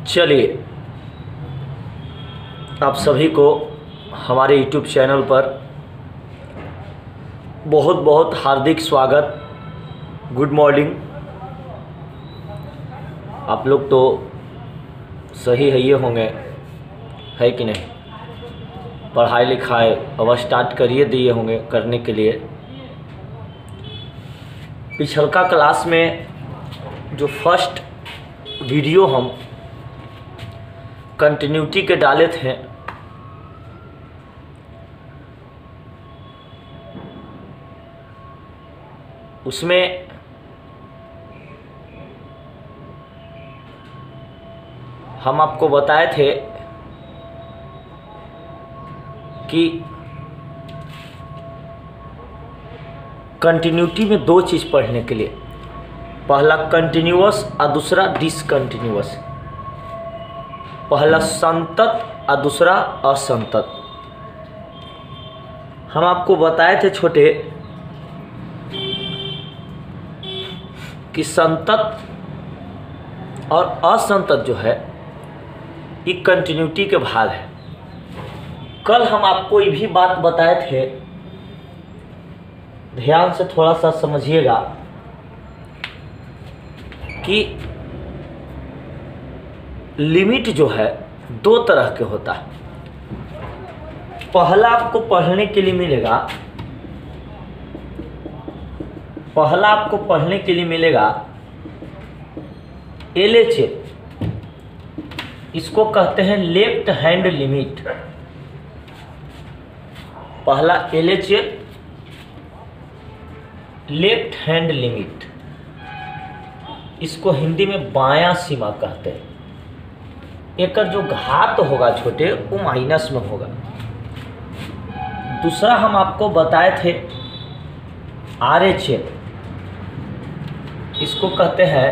चलिए, आप सभी को हमारे YouTube चैनल पर बहुत बहुत हार्दिक स्वागत। Good morning. आप लोग तो सही है ये होंगे, है कि नहीं? पढ़ाई लिखाई अब स्टार्ट करिए दिए होंगे करने के लिए। पिछलका क्लास में जो फर्स्ट वीडियो हम कंटिन्यूटी के डाले थे, उसमें हम आपको बताए थे कि कंटिन्यूटी में दो चीज़ पढ़ने के लिए, पहला कंटिन्यूअस और दूसरा डिसकंटिन्यूअस। पहला संतत और दूसरा असंतत। हम आपको बताए थे छोटे कि संतत और असंतत जो है ये कंटिन्यूटी के भाग है। कल हम आपको ये भी बात बताए थे, ध्यान से थोड़ा सा समझिएगा कि लिमिट जो है दो तरह के होता है। पहला आपको पढ़ने के लिए मिलेगा LHS, इसको कहते हैं लेफ्ट हैंड लिमिट। पहला LHS लेफ्ट हैंड लिमिट, इसको हिंदी में बायां सीमा कहते हैं। एक जो घात होगा छोटे वो माइनस में होगा। दूसरा हम आपको बताए थे RHS, इसको कहते हैं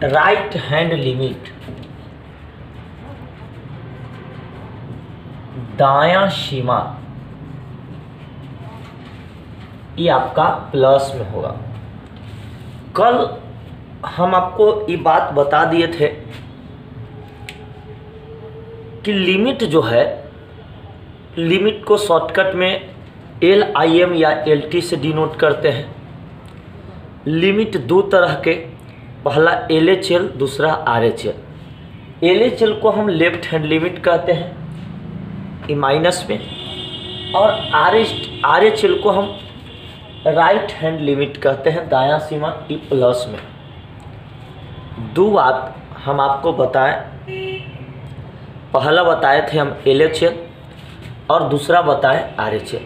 राइट हैंड लिमिट, दायां सीमा। ये आपका प्लस में होगा। कल हम आपको ये बात बता दिए थे कि लिमिट जो है, लिमिट को शॉर्टकट में LIM या LT से डिनोट करते हैं। लिमिट दो तरह के, पहला LHS, दूसरा RHS। LHS को हम लेफ्ट हैंड लिमिट कहते हैं, ये माइनस में, और RHS को हम राइट हैंड लिमिट कहते हैं, दायां सीमा, ये प्लस में। दो बात हम आपको बताएं, पहला बताए थे हम LHS और दूसरा बताए RHS।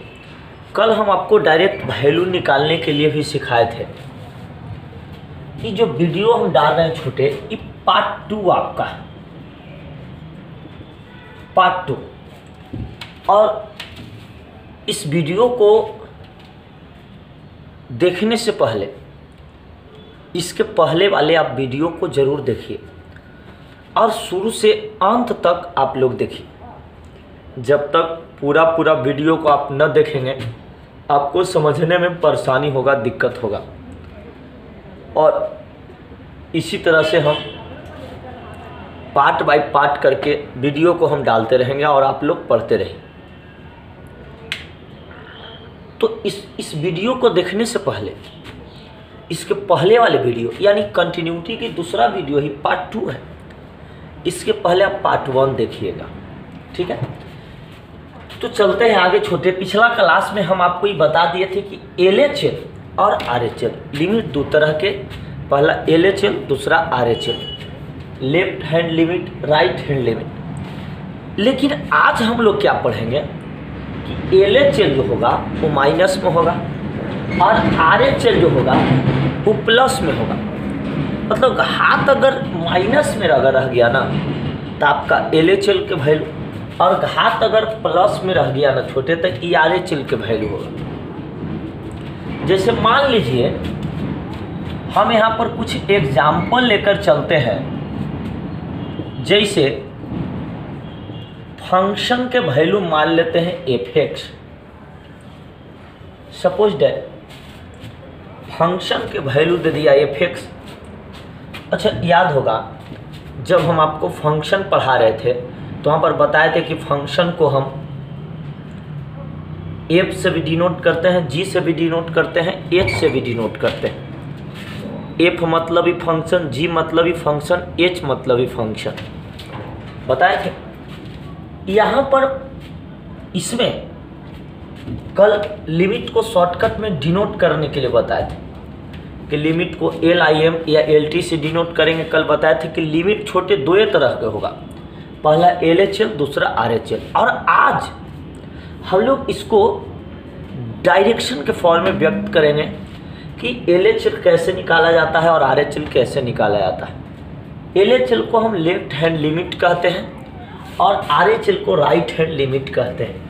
कल हम आपको डायरेक्ट वैल्यू निकालने के लिए भी सिखाए थे। ये जो वीडियो हम डाल रहे हैं छोटे, ये पार्ट 2 आपका है, पार्ट 2। और इस वीडियो को देखने से पहले, इसके पहले वाले आप वीडियो को जरूर देखिए और शुरू से अंत तक आप लोग देखिए। जब तक पूरा वीडियो को आप न देखेंगे आपको समझने में परेशानी होगा, दिक्कत होगा। और इसी तरह से हम पार्ट बाय पार्ट करके वीडियो को हम डालते रहेंगे और आप लोग पढ़ते रहेंगे। तो इस वीडियो को देखने से पहले, इसके पहले वाले वीडियो यानी कंटिन्यूटी की दूसरा वीडियो ही पार्ट 2 है, इसके पहले आप पार्ट 1 देखिएगा, ठीक है? तो चलते हैं आगे छोटे। पिछला क्लास में हम आपको ये बता दिए थे कि LHS और RHS लिमिट दो तरह के, पहला LHS, दूसरा RHS, left hand limit, right hand limit. लेकिन आज हम लोग क्या पढ़ेंगे कि LHS जो होगा वो माइनस में होगा और RHS जो होगा वो प्लस में होगा। मतलब हाथ अगर माइनस में अगर रह गया ना तो आपका LHS के वैल्यू, और घात अगर प्लस में रह गया ना छोटे, तो RHS के वैल्यू होगा। जैसे मान लीजिए हम यहाँ पर कुछ एग्जाम्पल लेकर चलते हैं। जैसे फंक्शन के वैल्यू मान लेते हैं fx। सपोज दैट फंक्शन के वैल्यू दे दिया fx। अच्छा, याद होगा जब हम आपको फंक्शन पढ़ा रहे थे तो वहाँ पर बताए थे कि फंक्शन को हम एफ से भी डिनोट करते हैं, जी से भी डिनोट करते हैं, एच से भी डिनोट करते हैं। एफ मतलब ही फंक्शन, जी मतलब ही फंक्शन, एच मतलब ही फंक्शन बताए थे। यहाँ पर इसमें कल लिमिट को शॉर्टकट में डिनोट करने के लिए बताए थे कि लिमिट को LIM या LT से डिनोट करेंगे। कल बताए थे कि लिमिट छोटे दो तरह के होगा, पहला LHL, दूसरा RHL। और आज हम लोग इसको डायरेक्शन के फॉर्म में व्यक्त करेंगे कि LHL कैसे निकाला जाता है और RHL कैसे निकाला जाता है। LHL को हम लेफ्ट हैंड लिमिट कहते हैं और RHL को राइट हैंड लिमिट कहते हैं।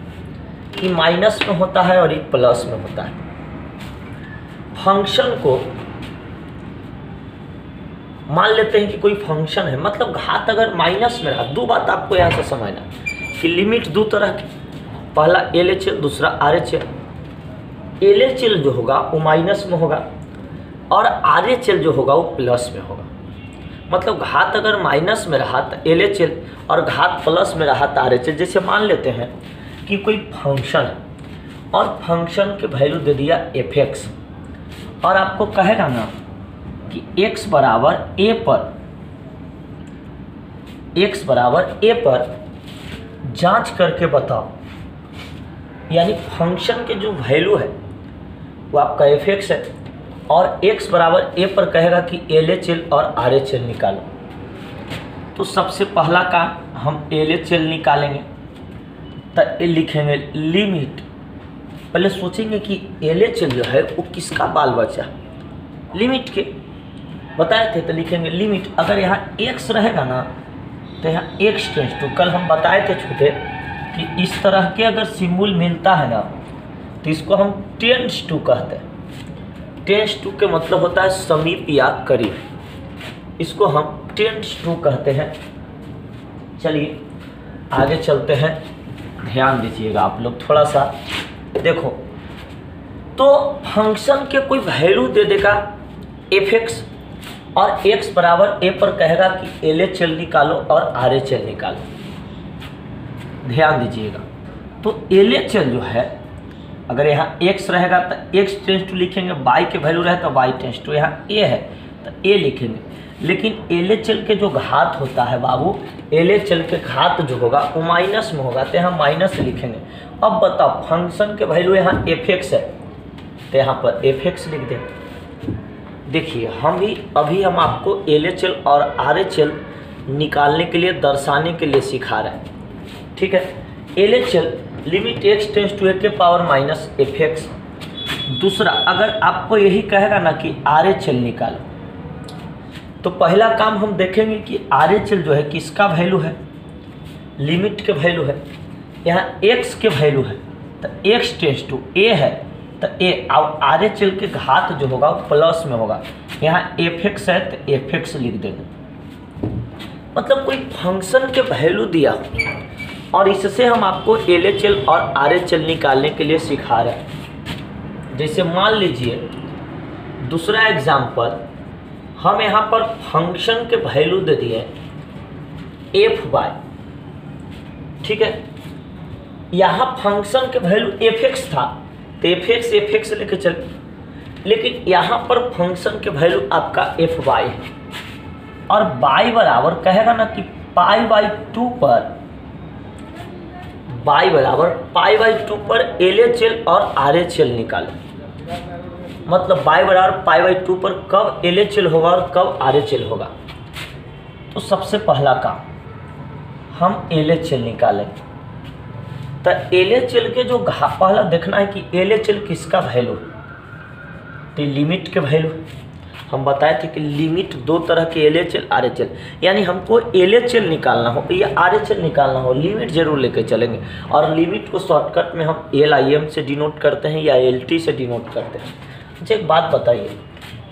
ये माइनस में होता है और ये प्लस में होता है। फंक्शन को मान लेते हैं कि कोई फंक्शन है, मतलब घात अगर माइनस में रहा, दो बात आपको यहाँ से समझना कि लिमिट दो तरह की, पहला LHL, दूसरा RHL। LHL जो होगा वो माइनस में होगा और RHL जो होगा वो प्लस में होगा। मतलब घात अगर माइनस में रहा तो LHL और घात प्लस में रहा तो RHL। जैसे मान लेते हैं कि कोई फंक्शन है और फंक्शन के वैल्यू दे दिया fx और आपको कहेगा ना कि x बराबर a पर जांच करके बताओ, यानी फंक्शन के जो वैल्यू है वो आपका fx है और x बराबर a पर कहेगा कि LHL और RHL निकालो। तो सबसे पहला काम हम LHL निकालेंगे तो लिखेंगे लिमिट। पहले सोचेंगे कि LHL जो है वो किसका बाल बच्चा, लिमिट के बताए थे। तो लिखेंगे लिमिट, अगर यहाँ x रहेगा ना तो यहाँ x टेंस टू, कल हम बताए थे छोटे कि इस तरह के अगर सिंबल मिलता है ना तो इसको हम टेंस टू कहते हैं। टेंस टू के मतलब होता है समीप या करीब, इसको हम टेंस टू कहते हैं। चलिए आगे चलते हैं, ध्यान दीजिएगा आप लोग थोड़ा सा देखो। तो फंक्शन के कोई वैल्यू दे देगा fx और x बराबर a पर कहेगा कि LHL निकालो और RHL निकालो। ध्यान दीजिएगा, तो LHL जो है अगर यहाँ x रहेगा तो x टेंस टू लिखेंगे, y के वैल्यू रहे तो y टेंस टू, यहाँ a है तो a लिखेंगे। लेकिन LHL के जो घात होता है बाबू, LHL के घात जो होगा वो माइनस में होगा तो यहाँ माइनस लिखेंगे। अब बताओ फंक्शन के वैल्यू यहाँ fx है तो यहाँ पर fx लिख दें। देखिए अभी हम आपको LHL और RHL निकालने के लिए, दर्शाने के लिए सिखा रहे हैं, ठीक है। LHL limit x tends to a के पावर माइनस fx। दूसरा अगर आपको यही कहेगा ना कि RHL निकालो तो पहला काम हम देखेंगे कि RHL जो है किसका वैल्यू है, लिमिट के वैल्यू है। यहाँ x के वैल्यू है तो x टेंस टू a है तो a, अब RHL के घात जो होगा वो प्लस में होगा। यहाँ fx है तो fx लिख देंगे। मतलब कोई फंक्शन के वैल्यू दिया और इससे हम आपको LHL और RHL निकालने के लिए सिखा रहे हैं। जैसे मान लीजिए दूसरा एग्जाम्पल, हम यहाँ पर फंक्शन के वैल्यू दे दिए fy, ठीक है। यहाँ फंक्शन के वैल्यू fx था तो fx लेके चले, लेकिन यहाँ पर फंक्शन के वैल्यू आपका fy है और y बराबर कहेगा ना कि π/2 पर, y बराबर π/2 पर LHL और RHL निकालो। मतलब y बराबर π/2 पर कब LHL होगा और कब RHL होगा। तो सबसे पहला काम हम LHL निकालेंगे। तो LHL के जो पहला देखना है कि LHL किसका वैल्यू है, तो लिमिट के वैल्यू। हम बताए थे कि लिमिट दो तरह के LHL RHL, यानी हमको LHL निकालना हो या RHL निकालना हो लिमिट जरूर लेके चलेंगे। और लिमिट को शॉर्टकट में हम LIM से डिनोट करते हैं या LT से डिनोट करते हैं। मुझे एक बात बताइए,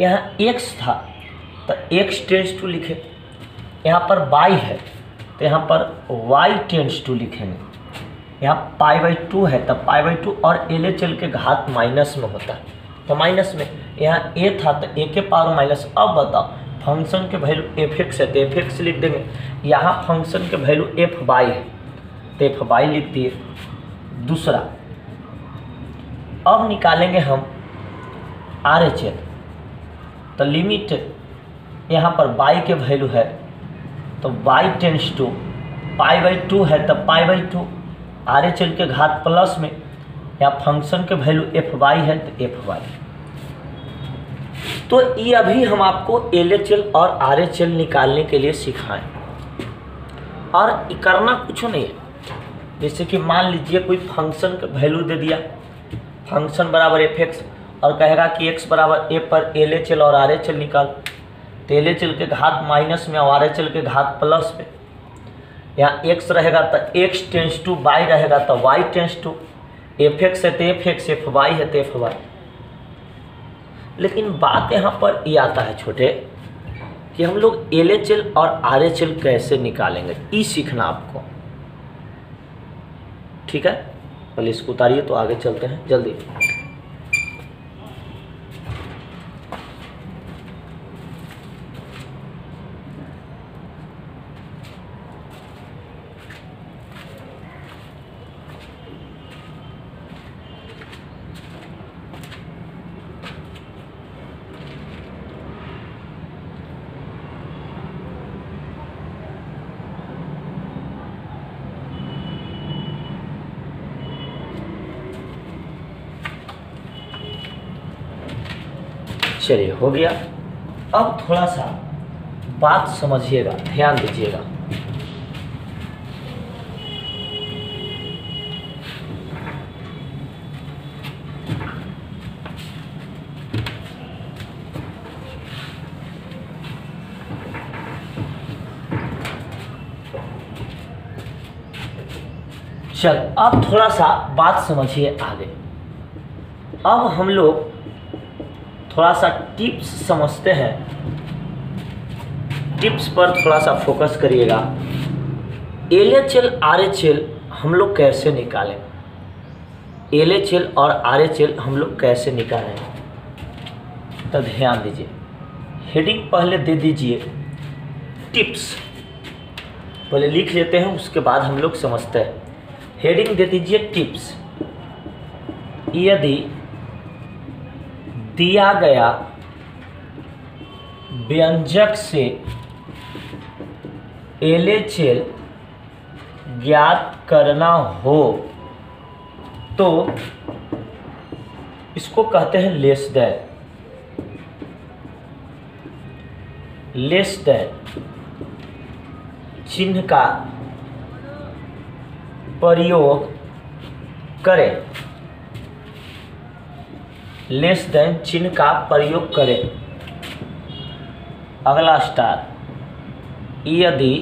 यहाँ x था तो x टेंस टू लिखे, यहाँ पर y है तो यहाँ पर y टेंस टू लिखेंगे। यहाँ π/2 है तो π/2 और LHL के घात माइनस में होता है तो माइनस में। यहाँ a था तो a के पावर माइनस। अब बताओ फंक्शन के वैल्यू एफ एक्स है तो एफ एक्स लिख देंगे। यहाँ फंक्शन के वैल्यू एफ वाई है तो एफ वाई लिख दिए। दूसरा, अब निकालेंगे हम आर एच एल। तो लिमिट यहाँ पर वाई के वैल्यू है तो y tends to pi by 2 है तो pi by 2, R H L के घात प्लस में यहाँ फंक्शन के वैल्यू एफ वाई है तो एफ वाई। तो ये अभी हम आपको एल एच एल और आर एच एल निकालने के लिए सिखाएं और करना कुछ नहीं है। जैसे कि मान लीजिए कोई फंक्शन का वैल्यू दे दिया, फंक्शन बराबर एफ एक्स और कहेगा कि एक्स बराबर ए पर एल एच एल और आर एच एल निकाल। तो एल एच एल के घात माइनस में और आर एच एल के घात प्लस में। यहाँ एक्स रहेगा तो एक्स टेंस टू वाई रहेगा तो y tends to, f x है तो एफ एक्स, एफ वाई है तो एफ वाई। लेकिन बात यहाँ पर ये आता है छोटे कि हम लोग एल एच एल और आर एच एल कैसे निकालेंगे, ये सीखना आपको। ठीक है, पहले इसको उतारिए तो आगे चलते हैं जल्दी। चलिए हो गया। अब थोड़ा सा बात समझिएगा, ध्यान दीजिएगा। चल अब थोड़ा सा बात समझिए आगे। अब हम लोग थोड़ा सा टिप्स समझते हैं, टिप्स पर थोड़ा सा फोकस करिएगा। L H L R H L हम लोग कैसे निकालें, एल एच एल और आर एच एल हम लोग कैसे निकालें, तो ध्यान दीजिए। हेडिंग पहले दे दीजिए टिप्स, पहले लिख लेते हैं उसके बाद हम लोग समझते हैं। हेडिंग दे दीजिए टिप्स। यदि दिया गया व्यंजक से एल एच एल ज्ञात करना हो तो इसको कहते हैं लेस देन। लेस देन चिन्ह का प्रयोग करें, लेस देन चिन्ह का प्रयोग करें। अगला स्टार, यदि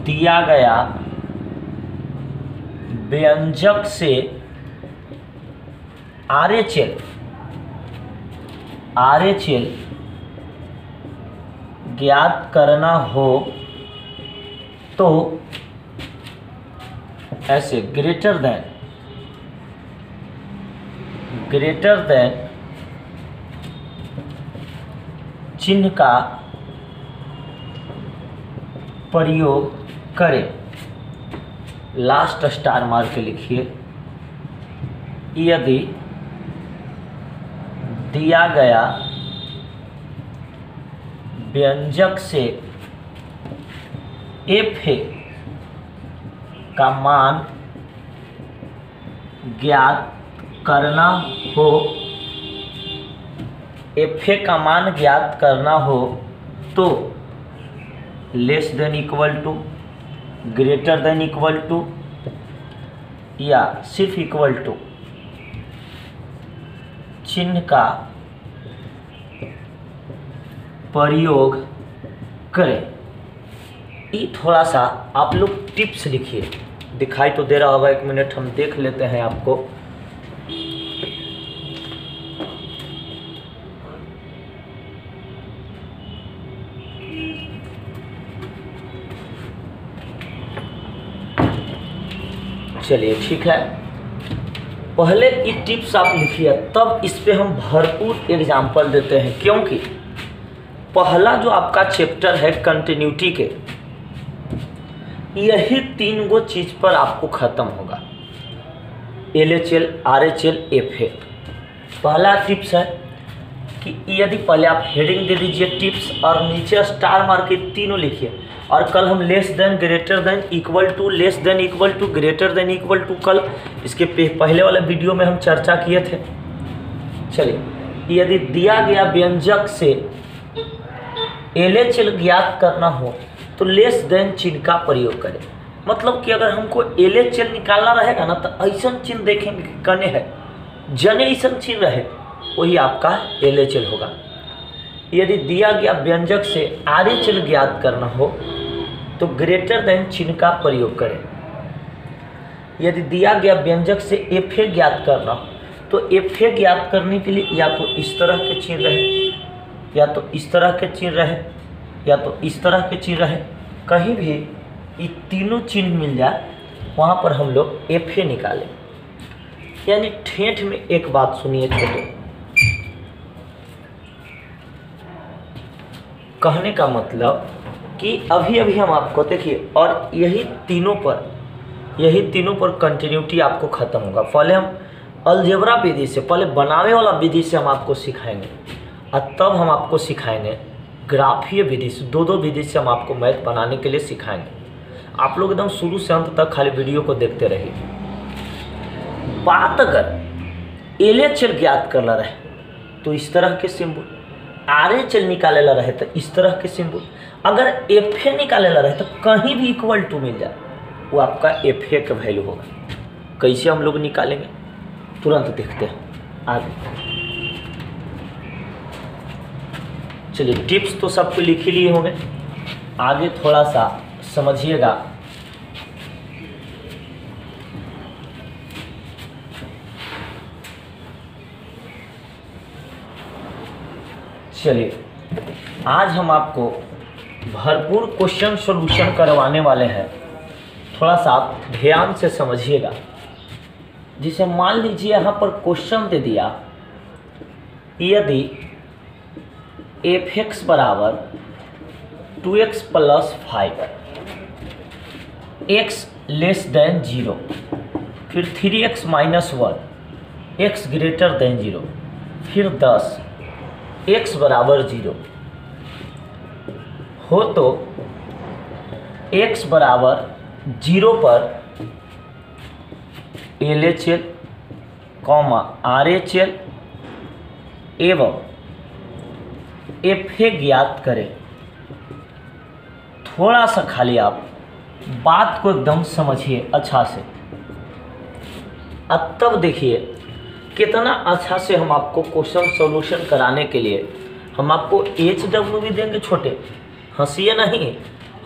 दिया गया व्यंजक से आर एच एल ज्ञात करना हो तो ऐसे ग्रेटर देन चिन्ह का प्रयोग करें। लास्ट स्टार मार के लिखिए। यदि दिया गया व्यंजक से एफ का मान ज्ञात करना हो, एफ का मान ज्ञात करना हो तो less than equal to, greater than equal to या सिर्फ इक्वल टू चिन्ह का प्रयोग करें। ये थोड़ा सा आप लोग टिप्स लिखिए, दिखाई तो दे रहा होगा, एक मिनट हम देख लेते हैं आपको। चलिए ठीक है, पहले ये टिप्स आप लिखिए, तब इस पे हम भरपूर एग्जाम्पल देते हैं, क्योंकि पहला जो आपका चैप्टर है कंटिन्यूटी के, यही 3 गो चीज पर आपको खत्म होगा, LHL, RHL, FA। पहला टिप्स है कि यदि पहले आप हेडिंग दे दीजिए टिप्स और नीचे स्टार मार के तीनों लिखिए, और कल हम less than, greater than, equal to, less than, equal to, greater than, equal to, कल इसके पहले वाले वीडियो में हम चर्चा किए थे। चलिए, यदि दिया गया व्यंजक से LHL ज्ञात करना हो तो लेस देन चिन्ह का प्रयोग करें। मतलब कि अगर हमको LHL निकालना रहेगा ना तो ऐसा चिन्ह देखेंगे कि कने है, जने ऐसा चिन्ह रहे वही आपका LHL होगा। यदि दिया गया व्यंजक से RHL ज्ञात करना हो तो ग्रेटर देन चिन्ह का प्रयोग करें। यदि दिया गया व्यंजक से FA ज्ञात करना हो तो FA ज्ञात करने के लिए या तो इस तरह के चिन्ह रहे, या तो इस तरह के चिन्ह रहे, या तो इस तरह के चिन्ह रहे, कहीं भी ये तीनों चिन्ह मिल जाए वहाँ पर हम लोग FA निकालें। यानी ठेठ में एक बात सुनिए छोटे, कहने का मतलब कि अभी अभी हम आपको देखिए, और यही तीनों पर कंटिन्यूटी आपको खत्म होगा। पहले हम अलजेब्रा विधि से, पहले बनावे वाला विधि से हम आपको सिखाएंगे, और तब हम आपको सिखाएंगे ग्राफीय विधि से। दो विधि से हम आपको मैथ बनाने के लिए सिखाएंगे। आप लोग एकदम शुरू से अंत तक खाली वीडियो को देखते रहिए। बात अगर LHL ज्ञात करना रहे तो इस तरह के सिंबल, RHL निकालेला रहे तो इस तरह के सिंबल, अगर FA निकालेला रहे तो कहीं भी इक्वल टू मिल जाए वो आपका FA का वैल्यू होगा। कैसे हम लोग निकालेंगे तुरंत देखते हैं आगे। चलिए, टिप्स तो सबको लिख ही लिए होंगे, आगे थोड़ा सा समझिएगा। चलिए, आज हम आपको भरपूर क्वेश्चन सॉल्यूशन करवाने वाले हैं। थोड़ा सा आप ध्यान से समझिएगा। जिसे मान लीजिए यहाँ पर क्वेश्चन दे दिया, यदि f(x) बराबर 2x + 5, x लेस देन 0, फिर 3x - 1, x ग्रेटर देन 0, फिर 10, x बराबर 0 हो तो x बराबर 0 पर LHL, RHL एवं FA ज्ञात करें। थोड़ा सा खाली आप बात को एकदम समझिए अच्छा से, अब तब देखिए कितना अच्छा से हम आपको क्वेश्चन सॉल्यूशन कराने के लिए हम आपको HW भी देंगे। छोटे हंसिए नहीं,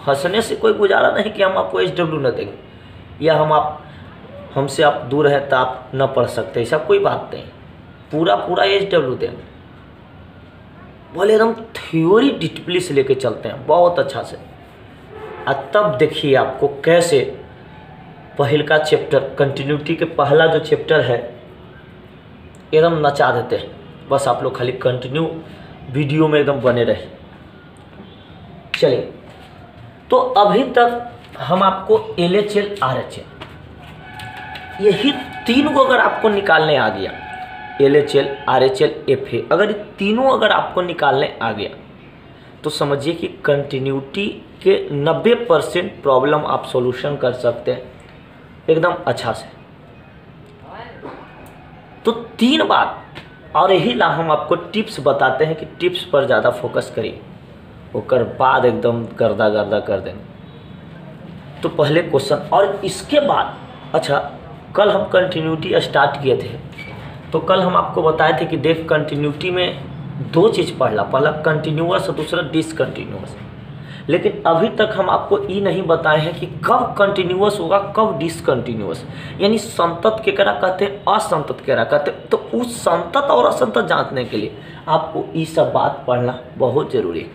हंसने से कोई गुजारा नहीं कि हम आपको HW न देंगे, या हमसे आप दूर है तो आप न पढ़ सकते, ऐसा कोई बात नहीं। पूरा HW देंगे, बोले एकदम थ्योरी डिटेल से लेके चलते हैं बहुत अच्छा से। अब तब देखिए आपको कैसे पहल का चैप्टर कंटिन्यूटी के पहला जो चैप्टर है एकदम नचा देते हैं। बस आप लोग खाली कंटिन्यू वीडियो में एकदम बने रहे। चलिए, तो अभी तक हम आपको LHL, RHL यही 3 को अगर आपको निकालने आ गया, LHL, RHL, FA, अगर ये तीनों अगर आपको निकालने आ गया तो समझिए कि कंटिन्यूटी के 90% प्रॉब्लम आप सॉल्यूशन कर सकते हैं एकदम अच्छा से। तो 3 बात, और यही ला हम आपको टिप्स बताते हैं कि टिप्स पर ज़्यादा फोकस करिए, ओकर बाद एकदम गर्दा कर देंगे। तो पहले क्वेश्चन, और इसके बाद अच्छा कल हम कंटिन्यूटी स्टार्ट किए थे, तो कल हम आपको बताए थे कि देख कंटिन्यूटी में 2 चीज़ पढ़ला, पहला कंटिन्यूअस और दूसरा डिसकंटिन्यूअस। लेकिन अभी तक हम आपको ये नहीं बताए हैं कि कब कंटिन्यूअस होगा कब डिसकंटिन्यूअस, यानी संतत केकरा कहते हैं, असंतत केकरा कहते हैं। तो उस संतत और असंतत जांचने के लिए आपको ये सब बात पढ़ना बहुत जरूरी है।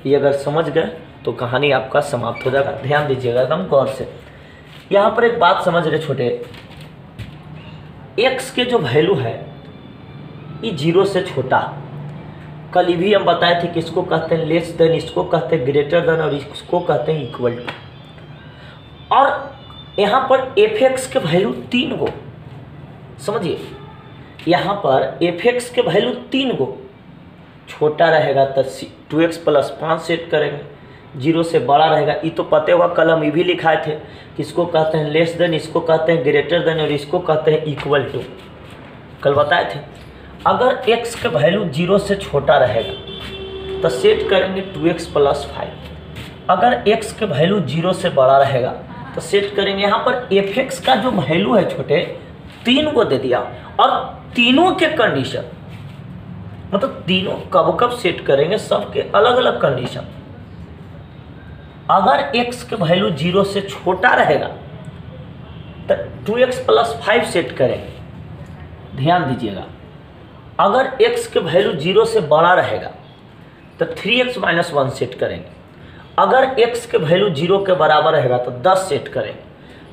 ये अगर समझ गए तो कहानी आपका समाप्त हो जाएगा। ध्यान दीजिएगा एकदम गौर से। यहाँ पर एक बात समझ रहे छोटे, x के जो वैल्यू है ये 0 से छोटा, कल भी हम बताए थे कि इसको कहते हैं लेस देन, इसको कहते हैं ग्रेटर देन और इसको कहते हैं इक्वल टू। और यहाँ पर एफ एक्स के वैल्यू 3 गो, समझिए यहाँ पर एफ एक्स के वैल्यू 3 गो, छोटा रहेगा तो 2x + 5 सेट करेंगे, 0 से बड़ा रहेगा। ये तो पता होगा, कल हम ये भी लिखाए थे कि इसको कहते हैं लेस देन, इसको कहते हैं ग्रेटर देन और इसको कहते हैं इक्वल टू, कल बताए थे। अगर x के वैल्यू 0 से छोटा रहेगा तो सेट करेंगे 2x + 5। अगर x के वैल्यू 0 से बड़ा रहेगा तो सेट करेंगे, यहाँ पर एफ एक्स का जो वैल्यू है छोटे 3 को दे दिया, और तीनों के कंडीशन मतलब तीनों कब कब सेट करेंगे, सबके अलग अलग कंडीशन। अगर x के वैल्यू 0 से छोटा रहेगा तो 2x + 5 सेट करेंगे, ध्यान दीजिएगा। अगर x के वैल्यू 0 से बड़ा रहेगा तो 3x - 1 सेट करेंगे। अगर x के वैल्यू 0 के बराबर रहेगा तो 10 सेट करेंगे।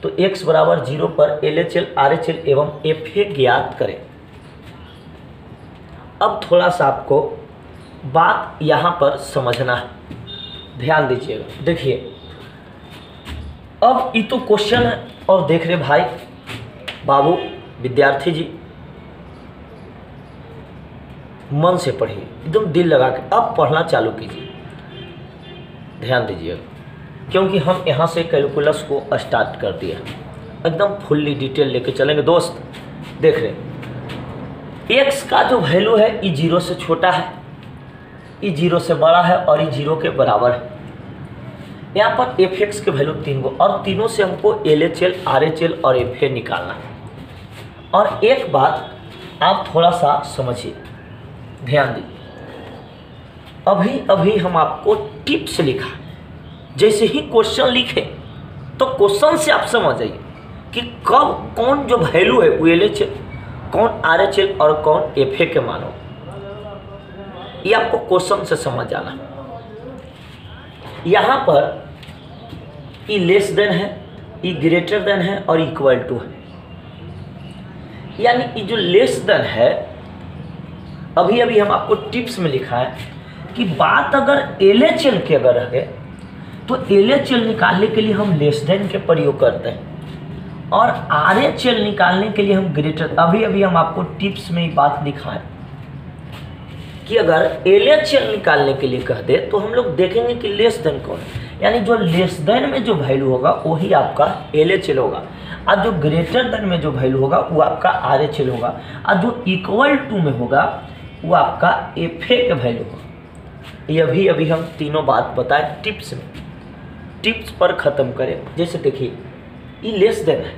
तो x = 0 पर LHL, RHL एवं FA ज्ञात करें। अब थोड़ा सा आपको बात यहाँ पर समझना है, ध्यान दीजिएगा। देखिए अब ये तो क्वेश्चन है, और देख रहे भाई बाबू विद्यार्थी जी, मन से पढ़िए, एकदम दिल लगा के अब पढ़ना चालू कीजिए, ध्यान दीजिएगा, क्योंकि हम यहाँ से कैलकुलस को स्टार्ट कर दिया, एकदम फुल्ली डिटेल लेके चलेंगे दोस्त। देख रहे x का जो वैल्यू है ये 0 से छोटा है, ये 0 से बड़ा है और ये 0 के बराबर है। यहाँ पर एफ एक्स के वैल्यू 3 गो, और तीनों से हमको LHL, RHL और FA निकालना है। और एक बात आप थोड़ा सा समझिए, ध्यान दीजिए, अभी हम आपको टिप्स लिखा, जैसे ही क्वेश्चन लिखे तो क्वेश्चन से आप समझ जाइए कि कब कौन जो वैल्यू है वो LHL, कौन RHL और कौन FA के मानो, ये आपको क्वेश्चन से समझ जाना। यहाँ पर ये लेस देन है, ये ग्रेटर देन है और इक्वल टू है। यानी ये जो लेस देन है, अभी हम आपको टिप्स में लिखा है कि बात अगर LHL की अगर रहे तो LHL निकालने के लिए हम लेस देन के प्रयोग करते हैं, और RHL निकालने के लिए हम ग्रेटर। अभी हम आपको टिप्स में ये बात दिखाएं कि अगर LHL निकालने के लिए कह दे तो हम लोग देखेंगे कि लेस देन कौन है, यानी जो लेस देन में जो वैल्यू होगा वही आपका LHL होगा, और जो ग्रेटर देन में जो वैल्यू होगा वो आपका RHL होगा, और जो इक्वल टू में होगा वो आपका FA का वैल्यू होगा। ये अभी हम तीनों बात बताएं टिप्स में, टिप्स पर ख़त्म करें। जैसे देखिए ये लेस देन है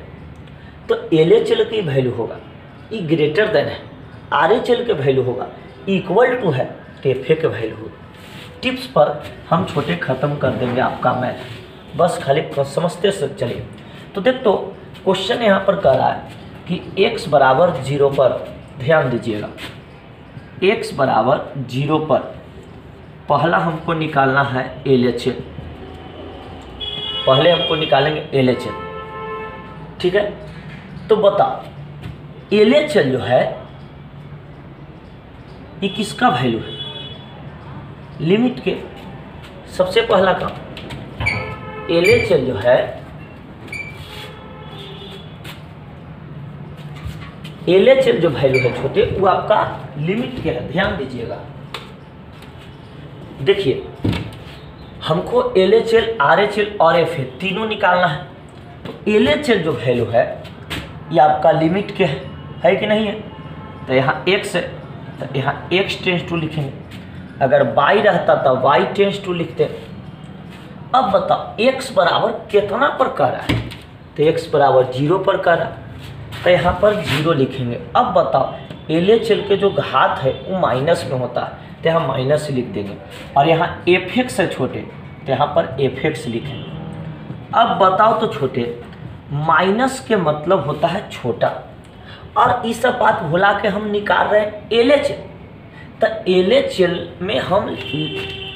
तो LHL की वैल्यू होगा, ये ग्रेटर देन है RHL के वैल्यू होगा, इक्वल टू है तो FA के वैल्यू होगा। टिप्स पर हम छोटे ख़त्म कर देंगे आपका मैथ, बस खाली समझते से चलिए। तो देख, तो क्वेश्चन यहाँ पर कह रहा है कि x = 0 पर, ध्यान दीजिएगा, x = 0 पर पहला हमको निकालना है LHL, पहले हमको निकालेंगे LHL, ठीक है। तो बताओ LHL जो है ये किसका वैल्यू है, लिमिट के। सबसे पहला काम LHL जो है, LHL जो वैल्यू है छोटे वो आपका लिमिट के है, ध्यान दीजिएगा। देखिए हमको LHL, RHL और FA तीनों निकालना है, तो LHL जो वैल्यू है ये आपका लिमिट के है कि नहीं है। तो यहाँ x है तो यहाँ x टेंस टू लिखेंगे, अगर y रहता तो y टेंस टू लिखते। अब बताओ x बराबर कितना पर कह रहा है, तो x = 0 पर कह रहा है, तो यहाँ पर 0 लिखेंगे। अब बताओ LHL के जो घात है वो माइनस में होता है, तो यहाँ माइनस लिख देंगे, और यहाँ FX है छोटे तो यहाँ पर FX लिखेंगे। अब बताओ तो छोटे, माइनस के मतलब होता है छोटा, और इस सब बात भुला के हम निकाल रहे हैं LHL, तो LHL में हम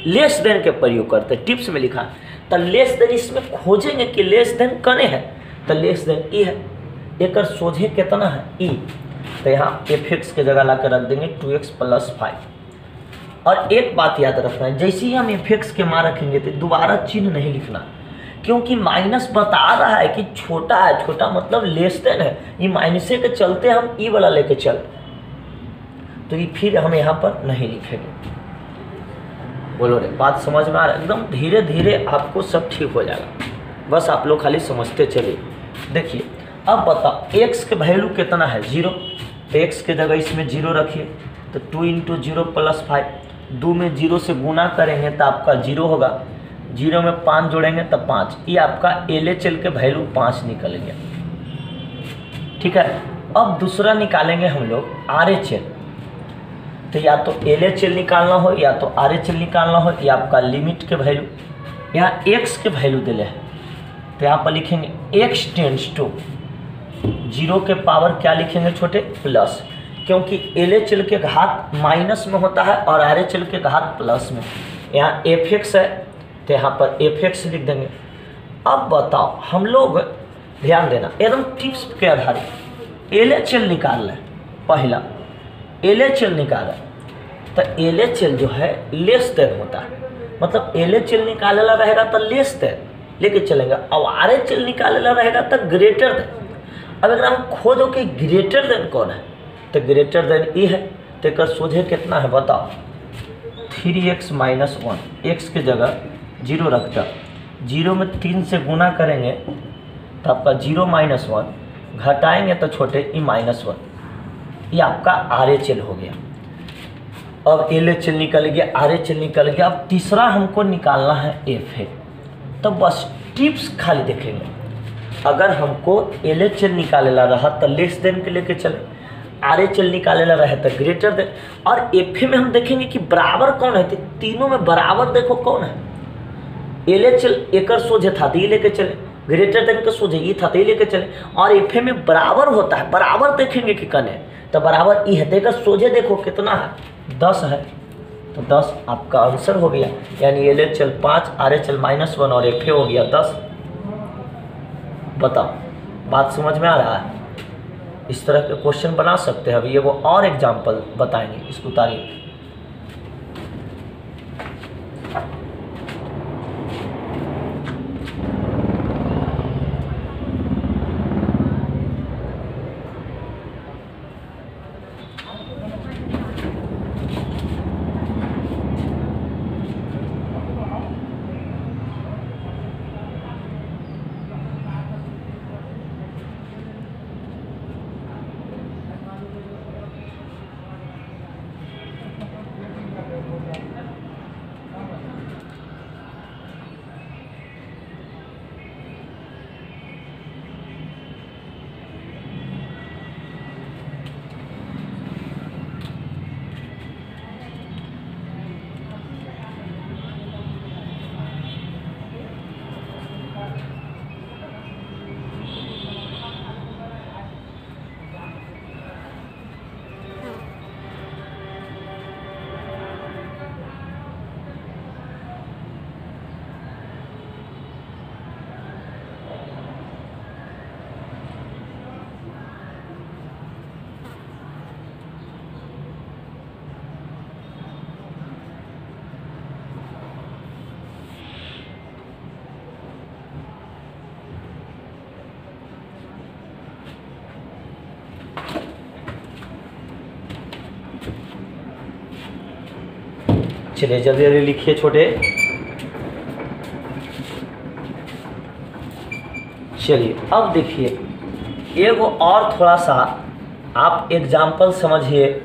लेस देन के प्रयोग करते हैं, टिप्स में लिखा है। तो लेस देन इसमें खोजेंगे कि लेस देन कने है, तो लेस देन ई है, एक सोझे कितना है ई, तो यहाँ FX के जगह ला कर रख देंगे 2x + 5। और एक बात याद रखना है, जैसे ही हम एफ के मान रखेंगे तो दोबारा चिन्ह नहीं लिखना, क्योंकि माइनस बता रहा है कि छोटा है, छोटा मतलब लेस देन है, ये माइनसे के चलते हम ई वाला लेके चल, तो ये फिर हम यहाँ पर नहीं लिखेंगे। बोलो रे, बात समझ में आ रहा है? एकदम धीरे धीरे आपको सब ठीक हो जाएगा, बस आप लोग खाली समझते चलिए। देखिए अब बताओ एक्स के वैल्यू कितना है 0, तो एक्स के जगह इसमें 0 रखिए, तो 2 × 0 + 5, 2 में 0 से गुना करेंगे तो आपका 0 होगा, 0 में 5 जोड़ेंगे तब 5, ये आपका LHL के वैल्यू 5 निकल गया। ठीक है, अब दूसरा निकालेंगे हम लोग RHL, तो या तो LHL निकालना हो या तो RHL निकालना हो, या आपका लिमिट के वैल्यू, यहाँ x के वैल्यू दिले है, तो यहाँ पर लिखेंगे x टेंड्स टू 0 के पावर क्या लिखेंगे छोटे प्लस, क्योंकि LHL के घात माइनस में होता है और RHL के घात प्लस में। यहाँ fx है तो यहाँ पर fx लिख देंगे। अब बताओ हम लोग ध्यान देना एकदम टिप्स के आधारित LHL निकाल लें, पहला LHL निकाला तो LHL जो है लेस देन होता है, मतलब LHL निकालेला रहेगा तो लेस देन लेके चलेंगे, अब RHL निकालेला रहेगा तो ग्रेटर देन। अब अगर हम खोजो कि ग्रेटर देन कौन है, तो ग्रेटर देन ई है, तो एक सोझे कितना है बताओ 3x - 1, x के जगह 0 रखता, 0 में 3 से गुना करेंगे तो आपका 0 - 1 घटाएंगे तो छोटे ई -1, ये आपका RHL हो गया। अब LHL निकल गया, RHL निकल गया। अब तीसरा हमको निकालना है FA, तो बस टिप्स खाली देखेंगे। अगर हमको LHL निकालेला रहा तो लेस देन के लेके चले, RHL निकालेला रहे तो ग्रेटर देन, और FA में हम देखेंगे कि बराबर कौन है, तो तीनों में बराबर देखो कौन है। LHL एक सोझे था तो ये लेके चले, ग्रेटर देन के सोझे ये था तो ये लेके चले, और FA में बराबर होता है, बराबर देखेंगे कि कौन है, तो बराबर ई है, देखकर सोझे देखो कितना है 10 है, तो 10 आपका आंसर हो गया। यानी LHL 5, RHL -1 और FA हो गया 10। बताओ बात समझ में आ रहा है? इस तरह के क्वेश्चन बना सकते हैं। अभी ये वो और एग्जाम्पल बताएंगे, इसको उतारिए। चलिए जल्दी जल्दी लिखिए छोटे। चलिए अब देखिए एगो और थोड़ा सा आप एग्जाम्पल समझिए,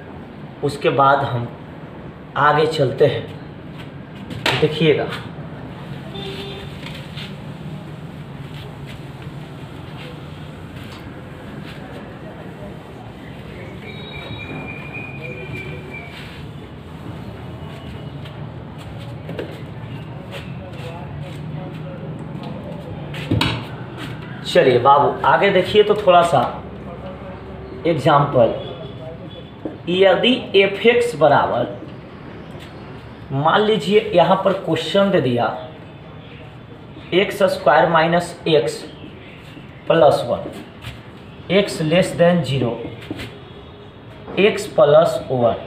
उसके बाद हम आगे चलते हैं। देखिएगा चलिए बाबू आगे देखिए तो थोड़ा सा एग्जाम्पल, यदि fx बराबर, मान लीजिए यहाँ पर क्वेश्चन दे दिया x² - x + 1, x <0, x + 1,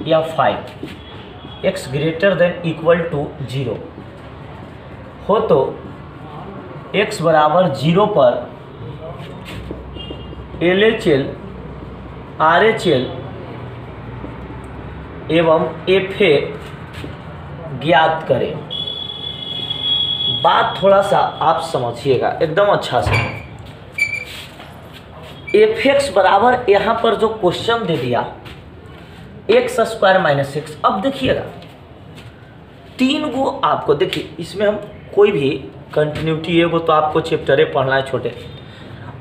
या 5 x greater than equal to 0 हो तो x बराबर 0 पर LHL RHL एवं FA ज्ञात करें। बात थोड़ा सा आप समझिएगा एकदम अच्छा से। fx बराबर यहाँ पर जो क्वेश्चन दे दिया x स्क्वायर माइनस एक्स। अब देखिएगा 3 गो आपको, देखिए इसमें हम कोई भी कंटिन्यूटी है वो तो आपको चैप्टरे पढ़ना है छोटे,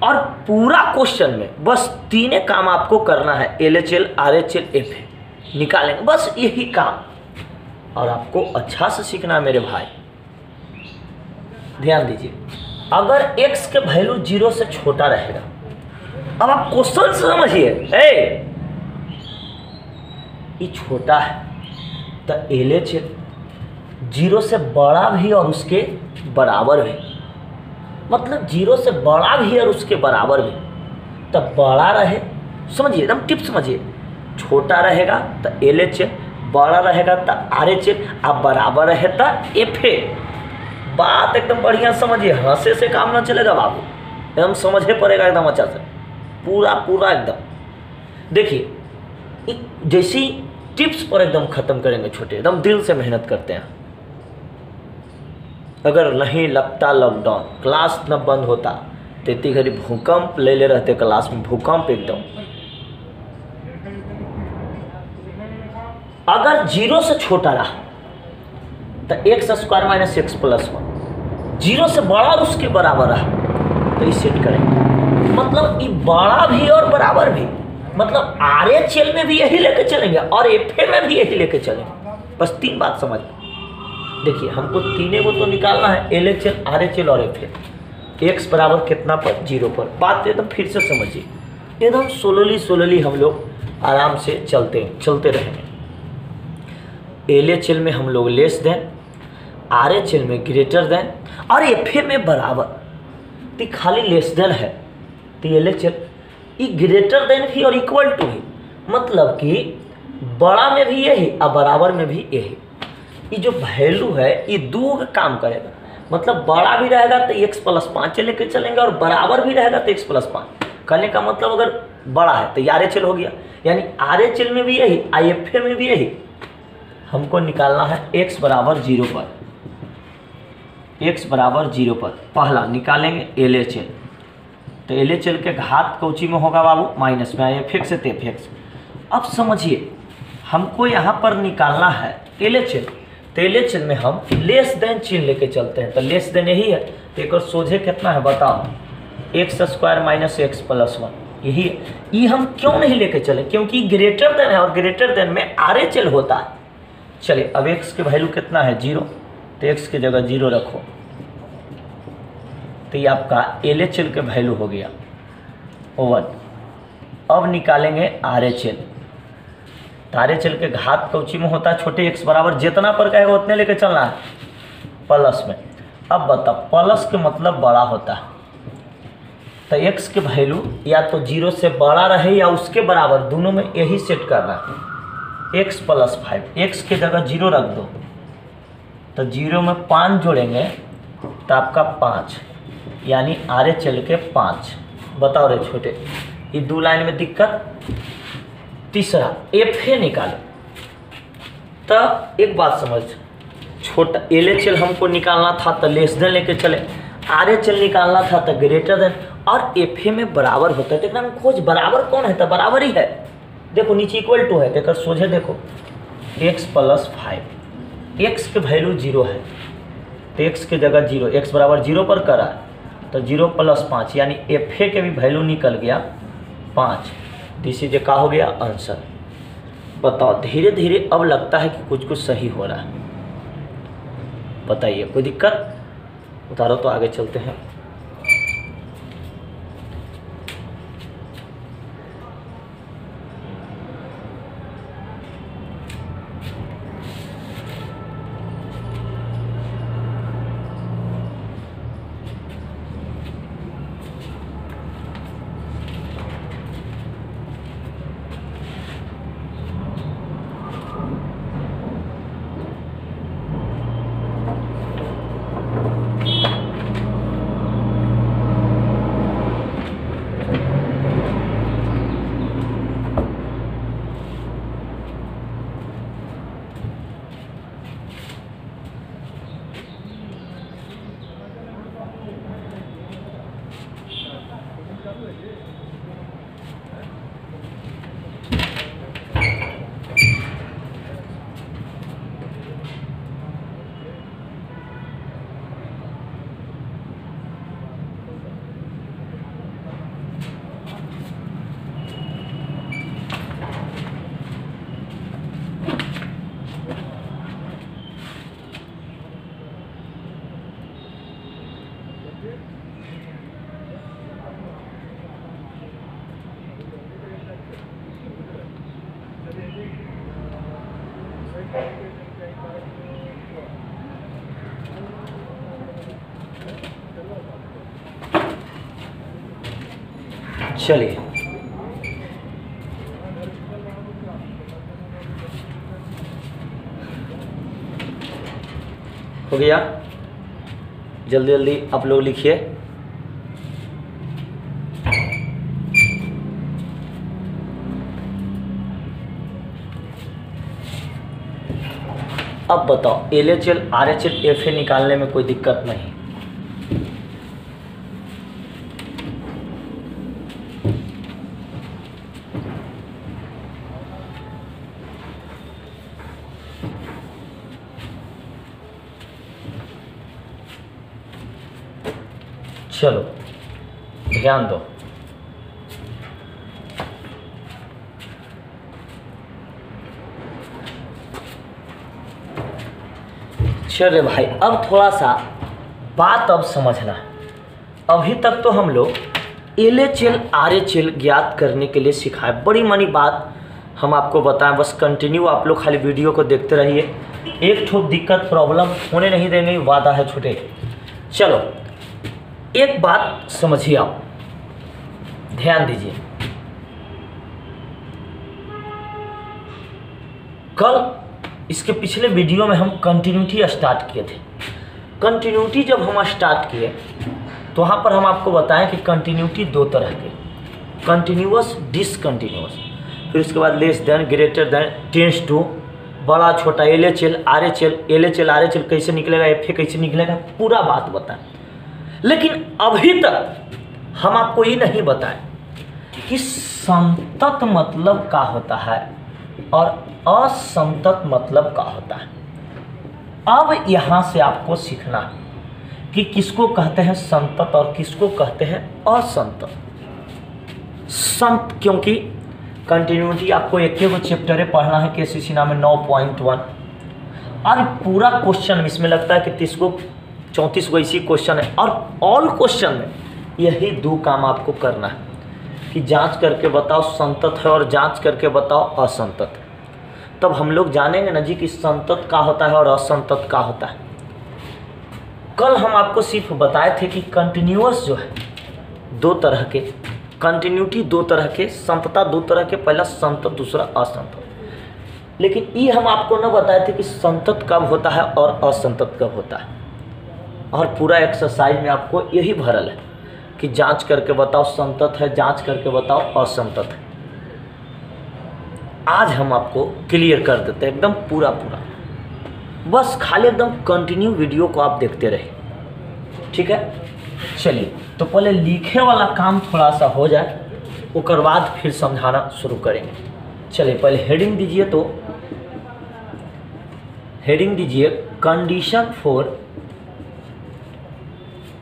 और पूरा क्वेश्चन में बस 3 काम आपको करना है, LHL RHL FA निकालेंगे, बस यही काम। और आपको अच्छा से सीखना है मेरे भाई, ध्यान दीजिए। अगर x के वैल्यू 0 से छोटा रहेगा, अब आप क्वेश्चन समझिए, ये छोटा है तो LHL 0 से बड़ा भी और उसके बराबर भी, मतलब 0 से बड़ा भी और उसके बराबर भी, तब बड़ा रहे, समझिए एकदम टिप समझिए, छोटा रहेगा तो LHL, बड़ा रहेगा तो RHL, अब बराबर रहे तो FA। बात एकदम बढ़िया समझिए, हंसे से काम ना चलेगा बाबू, एकदम समझे पड़ेगा एकदम अच्छा से, पूरा पूरा एकदम। देखिए जैसी टिप्स पर एकदम खत्म करेंगे छोटे, एकदम दिल से मेहनत करते हैं। अगर नहीं लगता लॉकडाउन, क्लास न बंद होता तो इतनी घड़ी भूकंप ले ले रहते क्लास में, भूकंप एकदम। अगर 0 से छोटा रहा तो x square minus x plus 1, 0 से बड़ा और उसके बराबर रहा तो इसे सेट करेंगे, मतलब ये बड़ा भी और बराबर भी, मतलब RHL में भी यही लेके चलेंगे और FA में भी यही लेके चलेंगे। बस 3 बात समझ, देखिए हमको 3 को तो निकालना है, LHL RHL और FA। x बराबर कितना पर, 0 पर। बात एकदम फिर से समझिए, एकदम सोलली हम लोग आराम से चलते रहेंगे। LHL में हम लोग लेस देन, RHL में ग्रेटर देन और FA में बराबर। तो खाली लेस देन है तो LHL ये ग्रेटर देन भी और इक्वल टू भी, मतलब कि बड़ा में भी यही और बराबर में भी यही। ये जो वैल्यू है ये 2 का काम करेगा, मतलब बड़ा भी रहेगा तो x प्लस 5 लेके चलेंगे और बराबर भी रहेगा तो x प्लस 5। कहने का मतलब अगर बड़ा है तो RHL हो गया, यानी RHL में भी यही FA में भी यही। हमको निकालना है x बराबर 0 पर, x बराबर 0 पर पहला निकालेंगे LHL। तो LHL के घात कौची में होगा बाबू, माइनस में, FX से FX। अब समझिए हमको यहाँ पर निकालना है LHL, तो LHL में हम लेस देन चिन्ह लेके चलते हैं, तो लेस देन यही है, तो एक और सोझे कितना है बताओ, x square minus x plus 1 यही है। ये हम क्यों नहीं लेके चले, क्योंकि ग्रेटर देन है और ग्रेटर देन में RHL होता है। चलिए अब x के वैल्यू कितना है, 0, तो x की जगह 0 रखो, तो ये आपका LHL के वैल्यू हो गया 1। अब निकालेंगे RHL, तो RHL के घात कौची में होता है, छोटे x बराबर जितना पर कहेगा उतने लेके चलना है प्लस में। अब बता, प्लस के मतलब बड़ा होता है, तो x के वैल्यू या तो 0 से बड़ा रहे या उसके बराबर, दोनों में यही सेट करना है। x प्लस 5, x की जगह 0 रख दो, तो 0 में 5 जोड़ेंगे तो आपका 5, यानी RHL के 5। बताओ रे छोटे, ये 2 लाइन में दिक्कत। तीसरा FA निकालो, तब एक बात समझ, छोटा LHL हमको निकालना था तो लेस देन लेके चले, RHL निकालना था तो ग्रेटर देन, और FA में बराबर होता है। देखना खोज बराबर कौन है, तो बराबर ही है, देखो नीचे इक्वल टू है, देखकर सोझे देखो x प्लस 5, x के वैल्यू 0 है तो x की जगह 0, x बराबर 0 पर करा तो 0 प्लस 5, यानी FA के भी वैल्यू निकल गया 5। दिस इज का हो गया आंसर। बताओ धीरे धीरे अब लगता है कि कुछ सही हो रहा है, बताइए कोई दिक्कत, उतारो तो आगे चलते हैं। चलिए हो गया, जल्दी जल्दी आप लोग लिखिए। अब बताओ LHL RHL FA निकालने में कोई दिक्कत नहीं। चलो ध्यान दो, चले भाई अब थोड़ा सा बात अब समझना। अभी तक तो हम लोग LHL RHL ज्ञात करने के लिए सिखाए, बड़ी मनी बात हम आपको बताएं, बस कंटिन्यू आप लोग खाली वीडियो को देखते रहिए, एक ठो दिक्कत प्रॉब्लम होने नहीं देंगे, वादा है छोटे। चलो एक बात समझिए, आप ध्यान दीजिए। कल इसके पिछले वीडियो में हम कंटिन्यूटी स्टार्ट किए थे। कंटिन्यूटी जब हम स्टार्ट किए तो वहाँ पर हम आपको बताएं कि कंटिन्यूटी दो तरह के, कंटिन्यूअस, डिसकंटिन्यूअस, फिर उसके बाद less than, greater than, tends to, बड़ा छोटा, LHL RHL कैसे निकलेगा, FA कैसे निकलेगा, पूरा बात बताएं। लेकिन अभी तक हम आपको ये नहीं बताएं कि संतत मतलब क्या होता है और असंतत मतलब क्या होता है। अब यहाँ से आपको सीखना है कि किसको कहते हैं संतत और किसको कहते हैं असंतत। संत क्योंकि कंटिन्यूटी आपको एक चैप्टर पढ़ना है KCC नाम में 9.1, और पूरा क्वेश्चन इसमें लगता है कि 30 को 34 को इसी क्वेश्चन है, और ऑल क्वेश्चन में यही दो काम आपको करना है कि जांच करके बताओ संतत है और जांच करके बताओ असंतत। तब हम लोग जानेंगे ना जी कि संतत का होता है और असंतत का होता है। कल हम आपको सिर्फ बताए थे कि कंटिन्यूअस जो है दो तरह के, कंटिन्यूटी दो तरह के, संतता दो तरह के, पहला संतत दूसरा असंतत। लेकिन ये हम आपको न बताए थे कि संतत कब होता है और असंतत कब होता है, और पूरा एक्सरसाइज में आपको यही भरल है कि जांच करके बताओ संतत है, जांच करके बताओ असंतत है। आज हम आपको क्लियर कर देते हैं एकदम पूरा, बस खाली एकदम कंटिन्यू वीडियो को आप देखते रहे, ठीक है। चलिए तो पहले लिखे वाला काम थोड़ा सा हो जाए, उसके बाद फिर समझाना शुरू करेंगे। चलिए पहले हेडिंग दीजिए, तो हेडिंग दीजिए कंडीशन फॉर।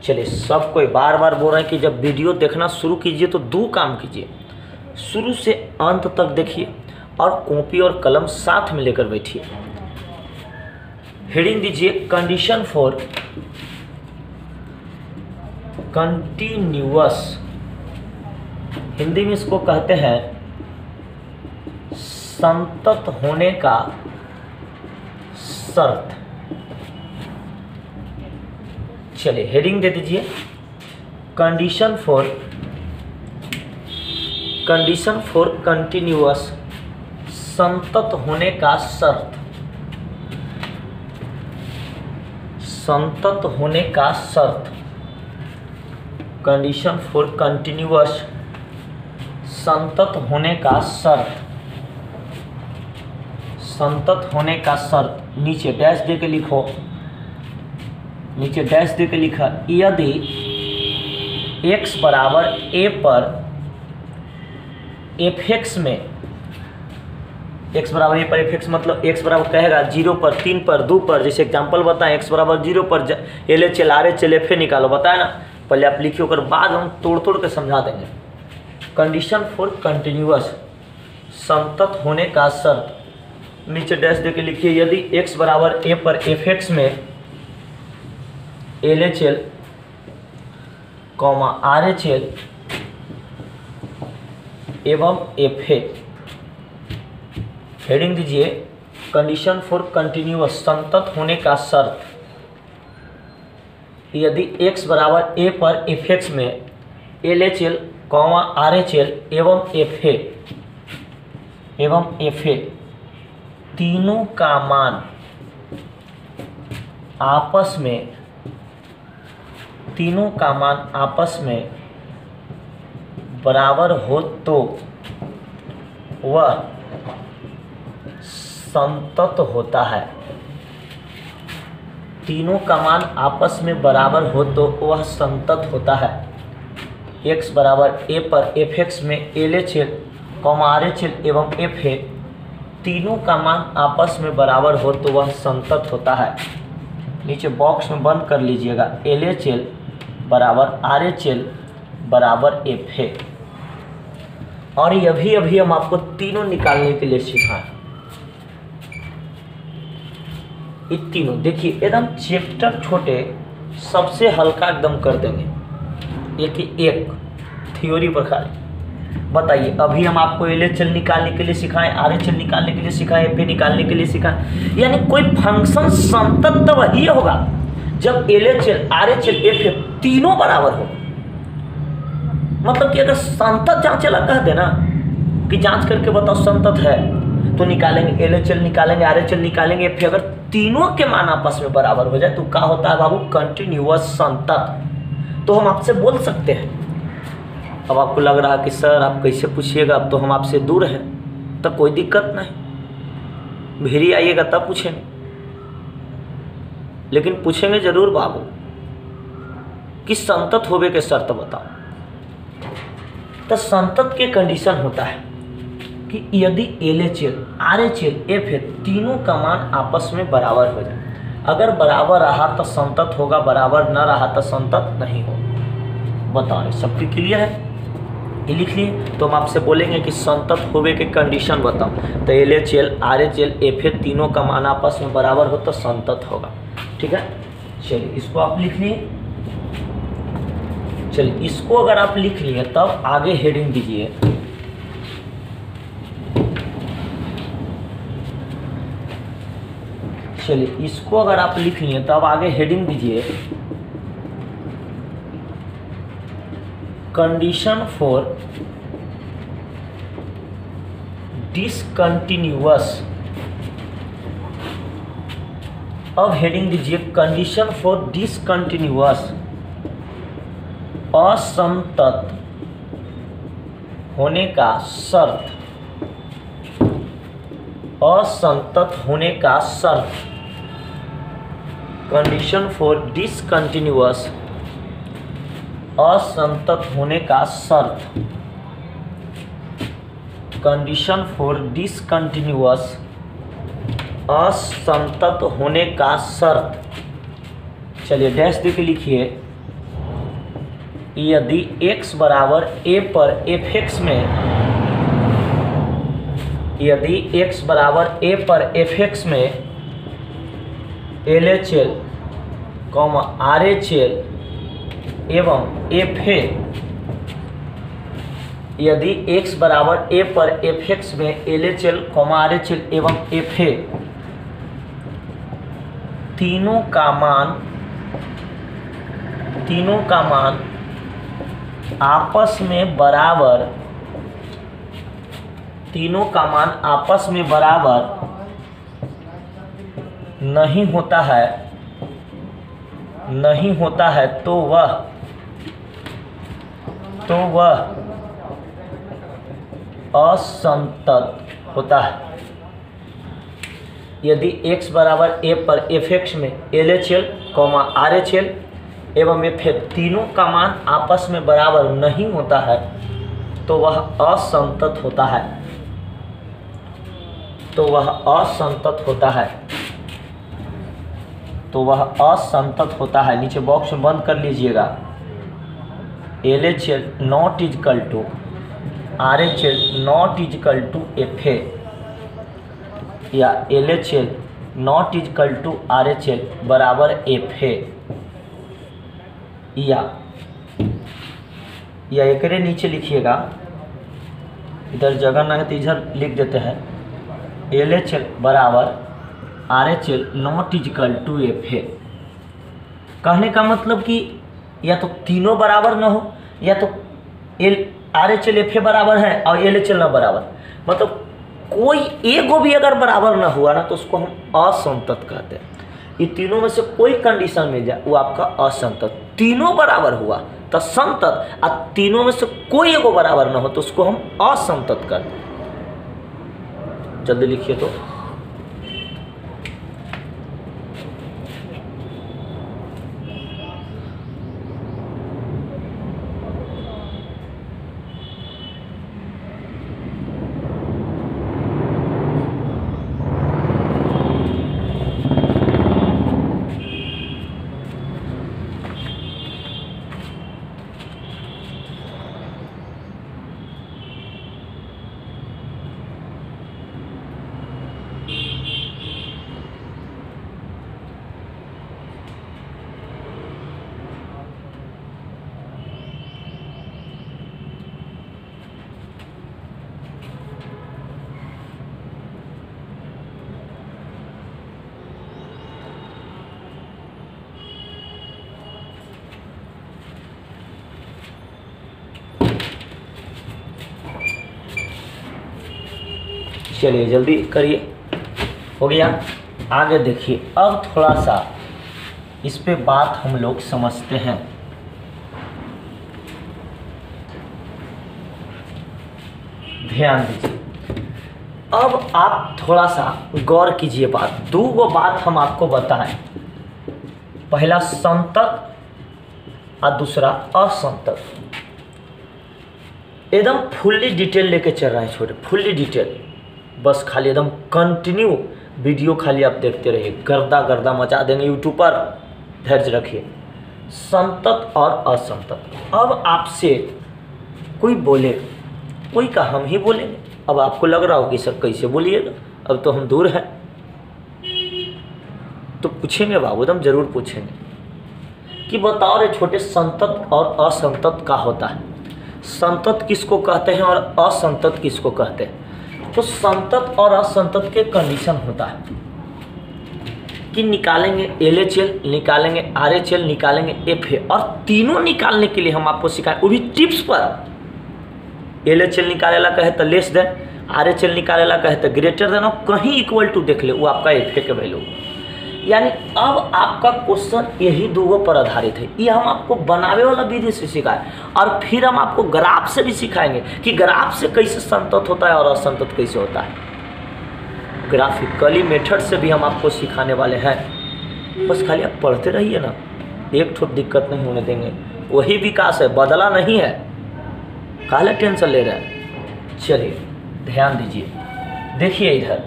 चलिए सब कोई बार बार बोल रहे हैं कि जब वीडियो देखना शुरू कीजिए तो दो काम कीजिए, शुरू से अंत तक देखिए और कॉपी और कलम साथ में लेकर बैठिए। हेडिंग दीजिए कंडीशन फॉर कंटिन्यूअस, हिंदी में इसको कहते हैं संतत होने का शर्त। चलिए हेडिंग दे दीजिए कंडीशन फॉर कंटिन्यूअस, संतत होने का शर्त, संतत होने का शर्त, कंडीशन फॉर कंटिन्यूअस, संतत होने का शर्त, संतत होने का शर्त। नीचे डैश दे के लिखो, नीचे डैश दे के लिखा, यदि x बराबर a पर fx में, x बराबर a पर fx मतलब x बराबर कहेगा 0 पर, 3 पर, 2 पर, जैसे एग्जांपल बताएं x बराबर 0 पर LHL RHL FA निकालो, बताया ना। पहले आप लिखिए, और बाद हम तोड़ तोड़ के समझा देंगे। कंडीशन फॉर कंटिन्यूअस, संतत होने का शर्त, नीचे डैश दे के लिखिए, यदि x बराबर a पर fx में LHL कॉमा RHL एवं FA। हेडिंग दीजिए कंडीशन फॉर कंटिन्यूअस, संतत होने का शर्त। यदि x बराबर a पर fx में LHL, RHL एवं FA तीनों का मान आपस में बराबर हो तो वह संतत होता है। तीनों का मान आपस में बराबर हो तो वह संतत होता है। x बराबर a पर fx में LHL, RHL एवं FA तीनों का मान आपस में बराबर हो तो वह संतत होता है। नीचे बॉक्स में बंद कर लीजिएगा, LHL बराबर RHL बराबर FA। और ये अभी हम आपको तीनों निकालने के लिए सिखाएं। ये तीनों देखिए एकदम चैप्टर छोटे, सबसे हल्का एकदम कर देंगे। एक थ्योरी पर खाली बताइए। अभी हम आपको LHL निकालने के लिए सिखाएं, RHL निकालने के लिए सिखाएं, FA निकालने के लिए सिखाएं। यानी कोई फंक्शन संतत तो वही होगा जब LHL, RHL, FA तीनों बराबर हो। मतलब कि अगर संतत जांचेला कह देना कि जांच करके बताओ संतत है, तो निकालेंगे LHL, निकालेंगे RHL, निकालेंगे FA। अगर तीनों के मान आपस में बराबर हो जाए तो क्या होता है बाबू? कंटिन्यूअस संतत। तो हम आपसे बोल सकते हैं। अब आपको लग रहा है कि सर आप कैसे पूछिएगा, अब तो हम आपसे दूर हैं। तो कोई दिक्कत नहीं, भिरी आइएगा तब पूछेंगे, लेकिन पूछेंगे जरूर बाबू कि संतत होवे के शर्त बताओ। तो संतत के कंडीशन होता है कि यदि LHL, RHL, FA तीनों का मान आपस में बराबर हो जाए। अगर बराबर रहा तो संतत होगा, बराबर न रहा तो संतत नहीं होगा। बताओ सबकी क्लियर है? ये लिख लिए। तो हम आपसे बोलेंगे कि संतत होवे के कंडीशन बताओ। तो LHL, RHL, FA तीनों का मान आपस में बराबर हो तो संतत होगा। ठीक है, चलिए इसको आप लिख लिए। चलिए इसको अगर आप लिख लिए तब आगे हेडिंग दीजिए इसको अगर आप लिख लिए तब आगे हेडिंग दीजिए कंडीशन फॉर डिसकंटिन्यूअस। अब हेडिंग दीजिए कंडीशन फॉर डिसकंटिन्यूअस, असंतत होने का शर्त। असंतत होने का शर्त, कंडीशन फॉर डिसकंटिन्यूअस, असंतत होने का शर्त। कंडीशन फॉर डिसकंटिन्यूअस, असंतत होने का शर्त। चलिए डैश दे के लिखिए। यदि x बराबर a पर fx में, यदि x बराबर a पर fx में LHL, RHL एवं FA, यदि x बराबर a पर fx में LHL, RHL एवं FA तीनों का मान आपस में बराबर, तीनों का मान आपस में बराबर नहीं होता है तो वह असंतत होता है। यदि x बराबर a पर fx में LHL, RHL एवं FA तीनों का मान आपस में बराबर नहीं होता है तो वह असंतत होता है। तो वह असंतत होता है। नीचे बॉक्स में बंद कर लीजिएगा। LHL not equal to RHL not equal to FA, या LHL not equal to RHL बराबर FA, या या एकरे नीचे लिखिएगा, इधर जगह ना है तो इधर लिख देते हैं LHL बराबर RHL not equal to FA। कहने का मतलब कि या तो तीनों बराबर ना हो, या तो RHL FA बराबर है और LHL ना बराबर, मतलब कोई एगो भी अगर बराबर ना हुआ ना तो उसको हम असंतत कहते हैं। ये तीनों में से कोई कंडीशन मिल जाए वो आपका असंतत। तीनों बराबर हुआ तो संतत, और तीनों में से कोई एगो बराबर ना हो तो उसको हम असंतत करते हैं। जल्दी लिखिए तो चलिए जल्दी करिए, हो गया। आगे देखिए, अब थोड़ा सा इस पे बात हम लोग समझते हैं। ध्यान दीजिए, अब आप थोड़ा सा गौर कीजिए बात। दो वो बात हम आपको बताएं, पहला संतत और दूसरा असंतत। एकदम फुल्ली डिटेल लेके चल रहा है छोटे, फुल्ली डिटेल, बस खाली एकदम कंटिन्यू वीडियो खाली आप देखते रहिए, गर्दा गर्दा मचा देंगे यूट्यूब पर। धैर्य रखिए। संतत और असंतत। अब आपसे कोई बोले, कोई का हम ही बोलेंगे। अब आपको लग रहा हो कि सर कैसे बोलिएगा, अब तो हम दूर हैं, तो पूछेंगे बाबू, एकदम जरूर पूछेंगे कि बताओ रे छोटे, संतत और असंतत का होता है? संतत किसको कहते हैं और असंतत किसको कहते हैं? तो संतत और असंतत के कंडीशन होता है कि निकालेंगे LHL, निकालेंगे RHL, निकालेंगे FA, और तीनों निकालने के लिए हम आपको सिखाएं, वो भी टिप्स पर। LHL निकालेला कहे तो लेस देन, RHL निकालेला कहे तो ग्रेटर देन, और कहीं इक्वल टू देख ले वो आपका FA के वैल्यू। यानी अब आपका क्वेश्चन यही दो पर आधारित है। ये हम आपको बनावे वाला विधि से सिखाए, और फिर हम आपको ग्राफ से भी सिखाएंगे कि ग्राफ से कैसे संतत होता है और असंतत कैसे होता है। ग्राफिकली मेथड से भी हम आपको सिखाने वाले हैं। बस खाली आप पढ़ते रहिए ना, एक ठोट दिक्कत नहीं होने देंगे। वही विकास है, बदला नहीं है, काहे टेंशन ले रहे हैं। चलिए ध्यान दीजिए, देखिए इधर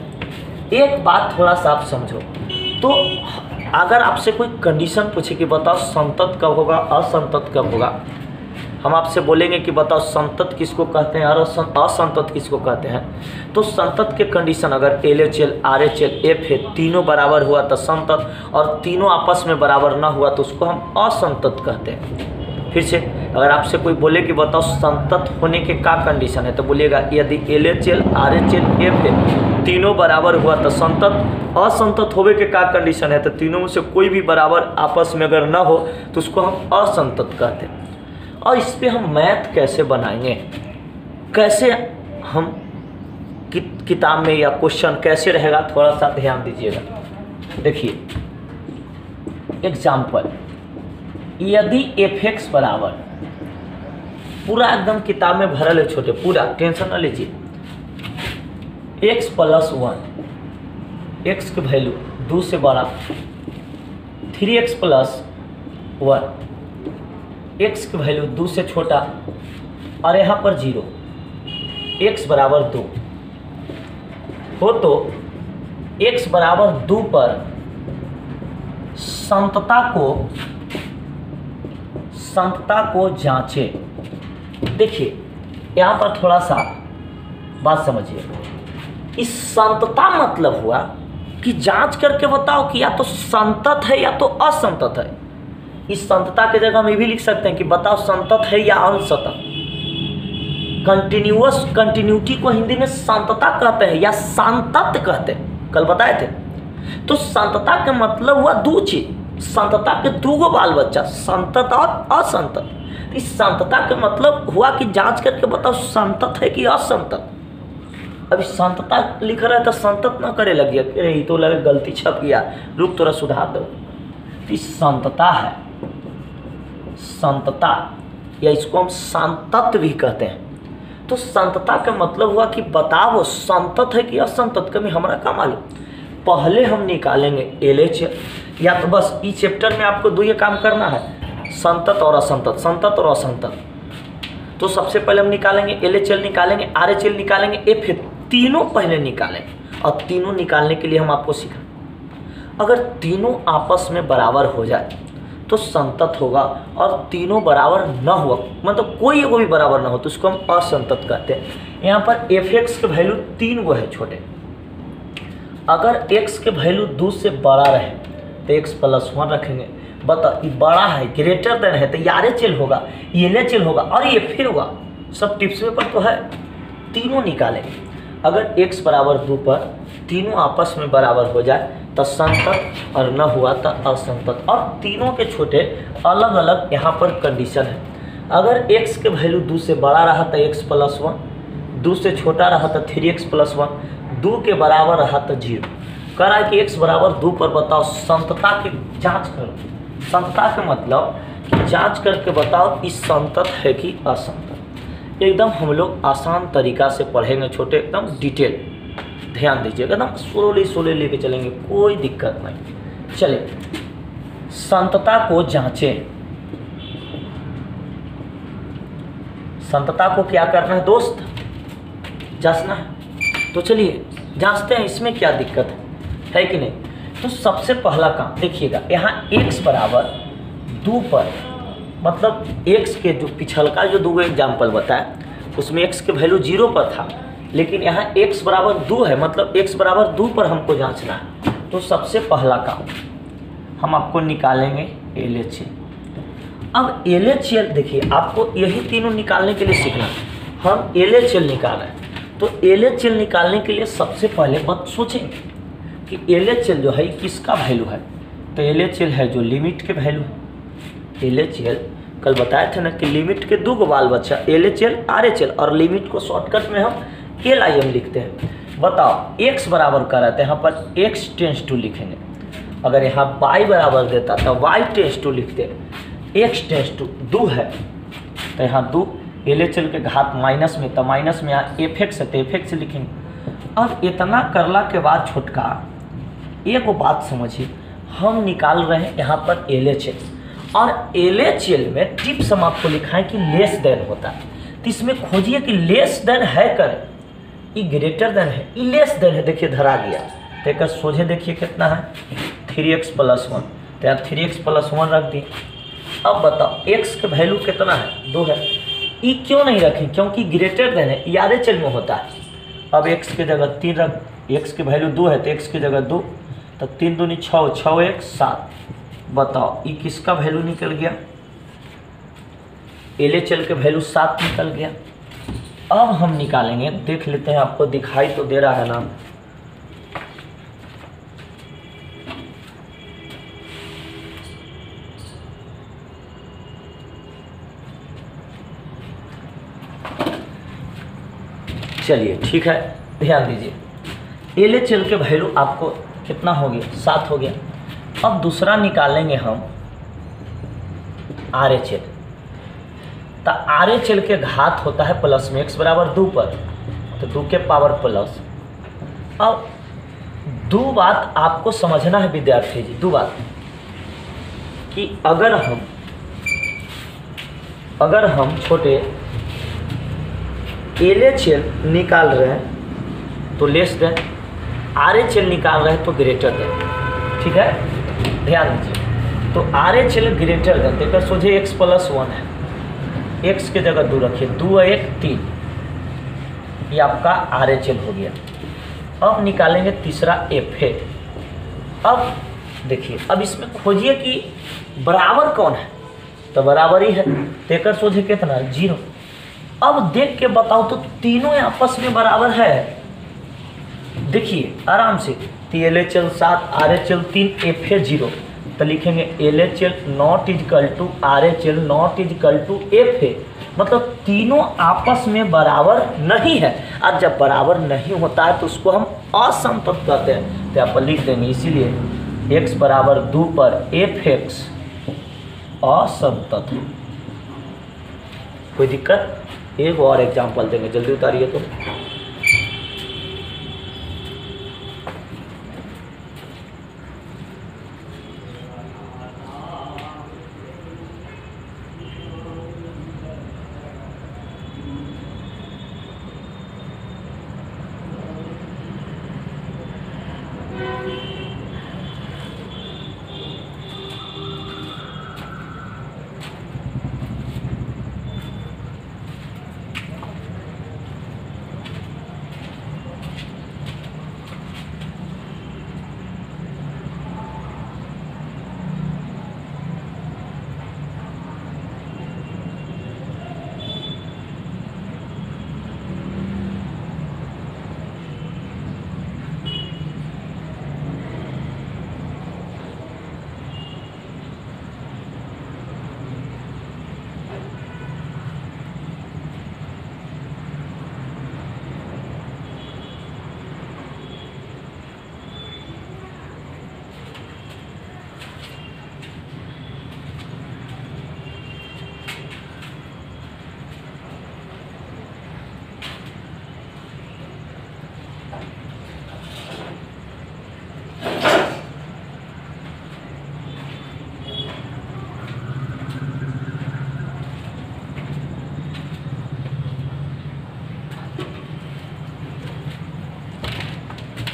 एक बात थोड़ा सा आप समझो। तो अगर आपसे कोई कंडीशन पूछे कि बताओ संतत कब होगा, असंतत कब होगा, हम आपसे बोलेंगे कि बताओ संतत किसको कहते हैं और असंतत किसको कहते हैं। तो संतत के कंडीशन अगर LHL, RHL, FA तीनों बराबर हुआ तो संतत, और तीनों आपस में बराबर ना हुआ तो उसको हम असंतत कहते हैं। फिर से अगर आपसे कोई बोले कि बताओ संतत होने के क्या कंडीशन है, तो बोलिएगा यदि LHL, RHL, FA तीनों बराबर हुआ तो संतत। असंतत होवे के क्या कंडीशन है, तो तीनों में से कोई भी बराबर आपस में अगर ना हो तो उसको हम असंतत कहते हैं। और इस पे हम मैथ कैसे बनाएंगे, कैसे हम किताब में या क्वेश्चन कैसे रहेगा, थोड़ा सा ध्यान दीजिएगा। देखिए एग्जाम्पल, यदि fx बराबर, पूरा एकदम किताब में भरल है छोटे, पूरा टेंशन न लीजिए, x + 1, x की वैल्यू 2 से बड़ा, 3x + 1, x की वैल्यू 2 से छोटा, और यहाँ पर 0, x बराबर 2 हो तो x बराबर 2 पर संतता को जांचें। देखिए यहाँ पर थोड़ा सा बात समझिए। इस संतता मतलब हुआ कि जांच करके बताओ कि या तो संतत है या तो असंतत है। इस संतता की जगह हम ये भी लिख सकते हैं कि बताओ संतत है या असंतत। कंटिन्यूअस कंटिन्यूटी को हिंदी में संतता कहते हैं या सांतत्य कहते हैं, कल बताए थे। तो संतता का मतलब हुआ दो चीज, संतता के दो गो बाल बच्चा, संतत और असंतत। इस संतता का मतलब हुआ कि जांच करके बताओ संतत है कि असंतत। अभी संतता लिख रहा है तो संतत ना करे लगी, अरे ये तो लगे गलती छप गया, रुक थोड़ा सुधार दो। तो संतता है, संतता या इसको हम संतत भी कहते हैं। तो संतता का मतलब हुआ कि बताओ संतत है कि असंतत, कभी हमारा क्या मालूम। पहले हम निकालेंगे LHL, या तो बस इस चैप्टर में आपको दो ये काम करना है, संतत और असंतत, संतत और असंतत। तो सबसे पहले हम निकालेंगे LHL, निकालेंगे RHL, निकालेंगे FH, तीनों पहले निकालेंगे। और तीनों निकालने के लिए हम आपको सिखा, अगर तीनों आपस में बराबर हो जाए तो संतत होगा, और तीनों बराबर न हुआ मतलब कोई एगो भी बराबर ना हो तो उसको हम असंतत कहते हैं। यहाँ पर FX के वैल्यू 3 गो है छोटे, अगर x के वैल्यू 2 से बड़ा रहे तो x+1 रखेंगे। बताओ ये बड़ा है, ग्रेटर देन है तो RHL होगा, LHL होगा और FH होगा, सब टिप्स पेपर तो है। तीनों निकालेंगे, अगर x बराबर 2 पर तीनों आपस में बराबर हो जाए तो संतत, और न हुआ तो असंतत। और तीनों के छोटे अलग अलग यहाँ पर कंडीशन है। अगर x के वैल्यू 2 से बड़ा रहा तो x+1, 2 से छोटा रहा तो 3x+1, 2 के बराबर रहा तो 0। कह रहा है कि x बराबर 2 पर बताओ संतता की जांच करो। संतता का मतलब कि जांच करके बताओ इस संतत है कि असंतत। एकदम हम लोग आसान तरीका से पढ़ेंगे छोटे, एकदम डिटेल, ध्यान दीजिएगा, एकदम स्लोली लेके चलेंगे, कोई दिक्कत नहीं। चलिए संतता को जांचें। संतता को क्या करना है दोस्त, जांचना है। तो चलिए जांचते हैं, इसमें क्या दिक्कत है कि नहीं। तो सबसे पहला काम देखिएगा, यहाँ x बराबर 2 पर, मतलब x के जो पिछलका जो 2 एग्जाम्पल बताया उसमें x के वैल्यू 0 पर था, लेकिन यहाँ x बराबर 2 है, मतलब x बराबर 2 पर हमको जांचना है। तो सबसे पहला काम हम आपको निकालेंगे LHL। अब LHL देखिए, आपको यही तीनों निकालने के लिए सीखना है। हम LHL निकाल रहे हैं, तो LHL निकालने के लिए सबसे पहले बात सोचेंगे कि LHL जो है किसका वैल्यू है। तो LHL है जो लिमिट के वैल्यू है। LHL कल बताया था ना कि लिमिट के 2 गो बाल बच्चा, LHL RHL, और लिमिट को शॉर्टकट में हम LIM लिखते हैं। बताओ x बराबर कर रहा था, यहाँ पर x टेंस टू लिखेंगे। अगर यहाँ y बराबर देता तो y टेंस टू लिखते, x टेंस टू 2 है तो यहाँ 2, LHL के घात माइनस में तो माइनस में, यहाँ FX है तो FX लिखेंगे। अब इतना करला के बाद छोटका एक बात समझिए, हम निकाल रहे हैं यहाँ पर LHL, और LHL में टिप्स हम आपको लिखा है कि लेस देन होता है। तो इसमें खोजिए कि लेस देन है करें, ये ग्रेटर देन है, ये लेस देन है। देखिए धरा गया, तो एक सोझे देखिए कितना है 3x+1, तो यहाँ 3x+1 रख दिए। अब बताओ x का वैल्यू कितना है, 2 है। ये क्यों नहीं रखें, क्योंकि ग्रेटर देन है, RHL में होता है। अब x के जगह 3 रख, x की वैल्यू 2 है तो x की जगह 2, तो 3 दूनी 6, 6 1 7। बताओ ये किसका वैल्यू निकल गया, LHL के वैल्यू 7 निकल गया। अब हम निकालेंगे, देख लेते हैं, आपको दिखाई तो दे रहा है ना। चलिए ठीक है, ध्यान दीजिए। LHL के वैल्यू आपको कितना हो गया, 7 हो गया। अब दूसरा निकालेंगे हम RHL। तो RHL के घात होता है प्लस में, x बराबर 2 पर तो 2 के पावर प्लस। अब 2 बात आपको समझना है विद्यार्थी जी, 2 बात कि अगर हम छोटे LHL निकाल रहे हैं तो लेस देन, RHL निकाल रहे हैं तो ग्रेटर देन। ठीक है, ध्यान दीजिए। तो RHL ग्रेटर देन, देखकर सोझे x+1 है, x के जगह 2 रखिए, 2 1 3, ये आपका RHL हो गया। अब निकालेंगे तीसरा FH। अब देखिए, अब इसमें खोजिए कि बराबर कौन है, तो बराबर ही है, देखकर सोझे कितना 0। अब देख के बताओ तो तीनों आपस में बराबर है। देखिए आराम से, LHL 7, RHL 3, FA 0, तो लिखेंगे LHL not equal to RHL not equal to FA, मतलब तीनों आपस में बराबर नहीं है। और जब बराबर नहीं होता है तो उसको हम असंतत कहते हैं। तो यहाँ पर लिख देंगे, इसीलिए x बराबर 2 पर fx असंतत है। कोई दिक्कत? एक और एग्जाम्पल देंगे, जल्दी उतारिए तो।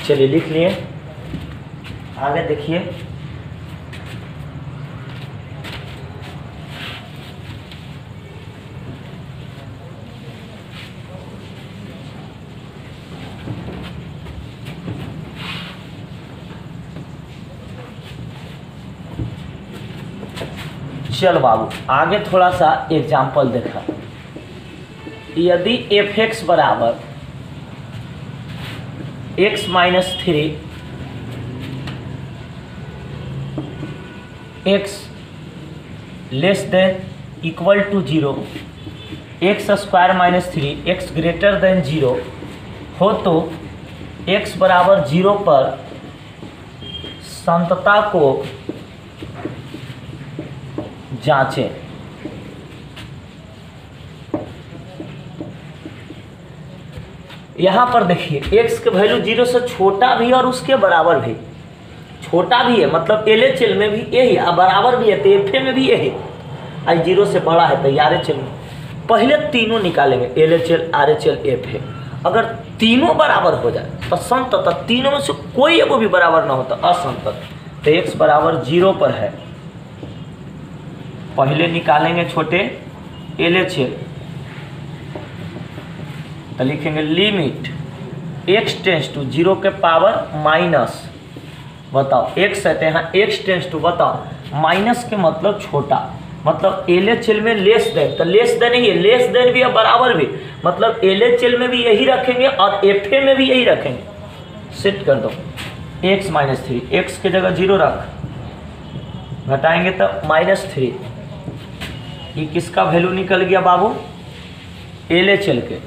चलिए लिख लिए, आगे देखिए। चल बाबू, आगे थोड़ा सा एग्जाम्पल देखा। यदि fx बराबर x minus 3 x less than equal to 0, x square minus 3 x greater than 0 हो तो x बराबर 0 पर संतता को जांचें। यहाँ पर देखिए x के वैल्यू 0 से छोटा भी और उसके बराबर भी, छोटा भी है मतलब LHL में भी यही और बराबर भी है तो FA में भी यही। आज 0 से बड़ा है तो RHL में पहले तीनों निकालेंगे, LHL RHL FA। अगर तीनों बराबर हो जाए तो संतत, तीनों में से कोई एगो भी बराबर ना हो तो असंतत। तो x बराबर 0 पर है, पहले निकालेंगे छोटे LHL, तो लिखेंगे लिमिट x टेंस टू 0 के पावर माइनस, बताओ x है तो यहाँ x टेंस टू, बताओ माइनस के मतलब छोटा, मतलब LHL में लेस देन, तो लेस देन ही है, लेस देन भी है बराबर भी, मतलब LHL में भी यही रखेंगे और FA में भी यही रखेंगे। सेट कर दो x माइनस 3, x के जगह 0 रख, घटाएंगे तो माइनस 3, ये किसका वैल्यू निकल गया बाबू? LHL के।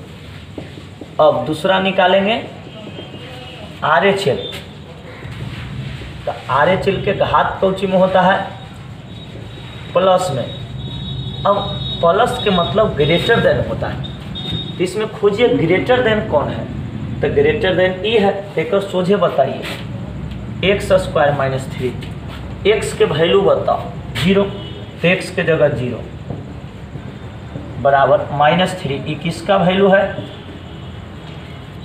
अब दूसरा निकालेंगे RHL, तो RHL के घात कौची में होता है? प्लस में। अब प्लस के मतलब ग्रेटर देन होता है, तो इसमें खोजिए ग्रेटर देन कौन है, तो ग्रेटर देन ई है। एक सोझे बताइए, एक्स स्क्वायर माइनस 3, एक्स के वैल्यू बताओ 0, तो एक्स के जगह 0 बराबर माइनस 3, ये किसका वैल्यू है?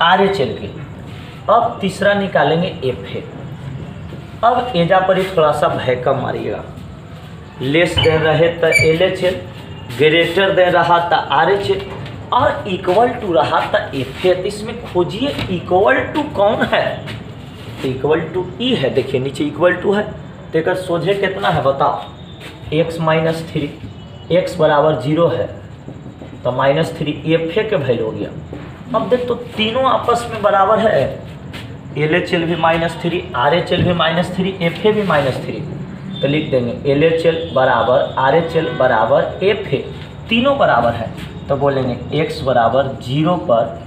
RHL के। अब तीसरा निकालेंगे FA। अब एजा पर ही थोड़ा सा भय कम मारिएगा, लेस देन रहे तो LHL, ग्रेटर देन रहा था RHL और इक्वल टू रहा था FA। तो इसमें खोजिए इक्वल टू कौन है, तो इक्वल टू ई है। देखिए नीचे इक्वल टू है, तो एक सोझे कितना है बताओ? x माइनस 3, एक्स बराबर 0 है, तो -3 एफ ए के वैल्यू हो गया। अब देख तो तीनों आपस में बराबर है, एल एच एल भी -3, आर एच एल भी -3, एफ ए भी -3, तो लिख देंगे एल एच एल बराबर आर एच एल बराबर एफ ए, तीनों बराबर है तो बोलेंगे x बराबर 0 पर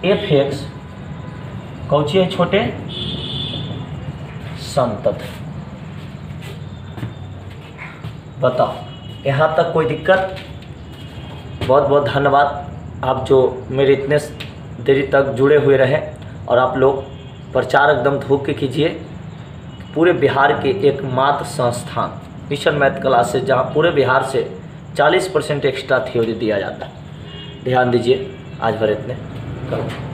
एफ एक्स कौची है छोटे संतत। बताओ यहाँ तक कोई दिक्कत? बहुत बहुत धन्यवाद आप जो मेरे इतने देरी तक जुड़े हुए रहे, और आप लोग प्रचार एकदम धूप के कीजिए। पूरे बिहार के एकमात्र संस्थान मिशन मैथ क्लासेस जहाँ पूरे बिहार से 40% एक्स्ट्रा थ्योरी दिया जाता है। ध्यान दीजिए, आज भर इतने करो।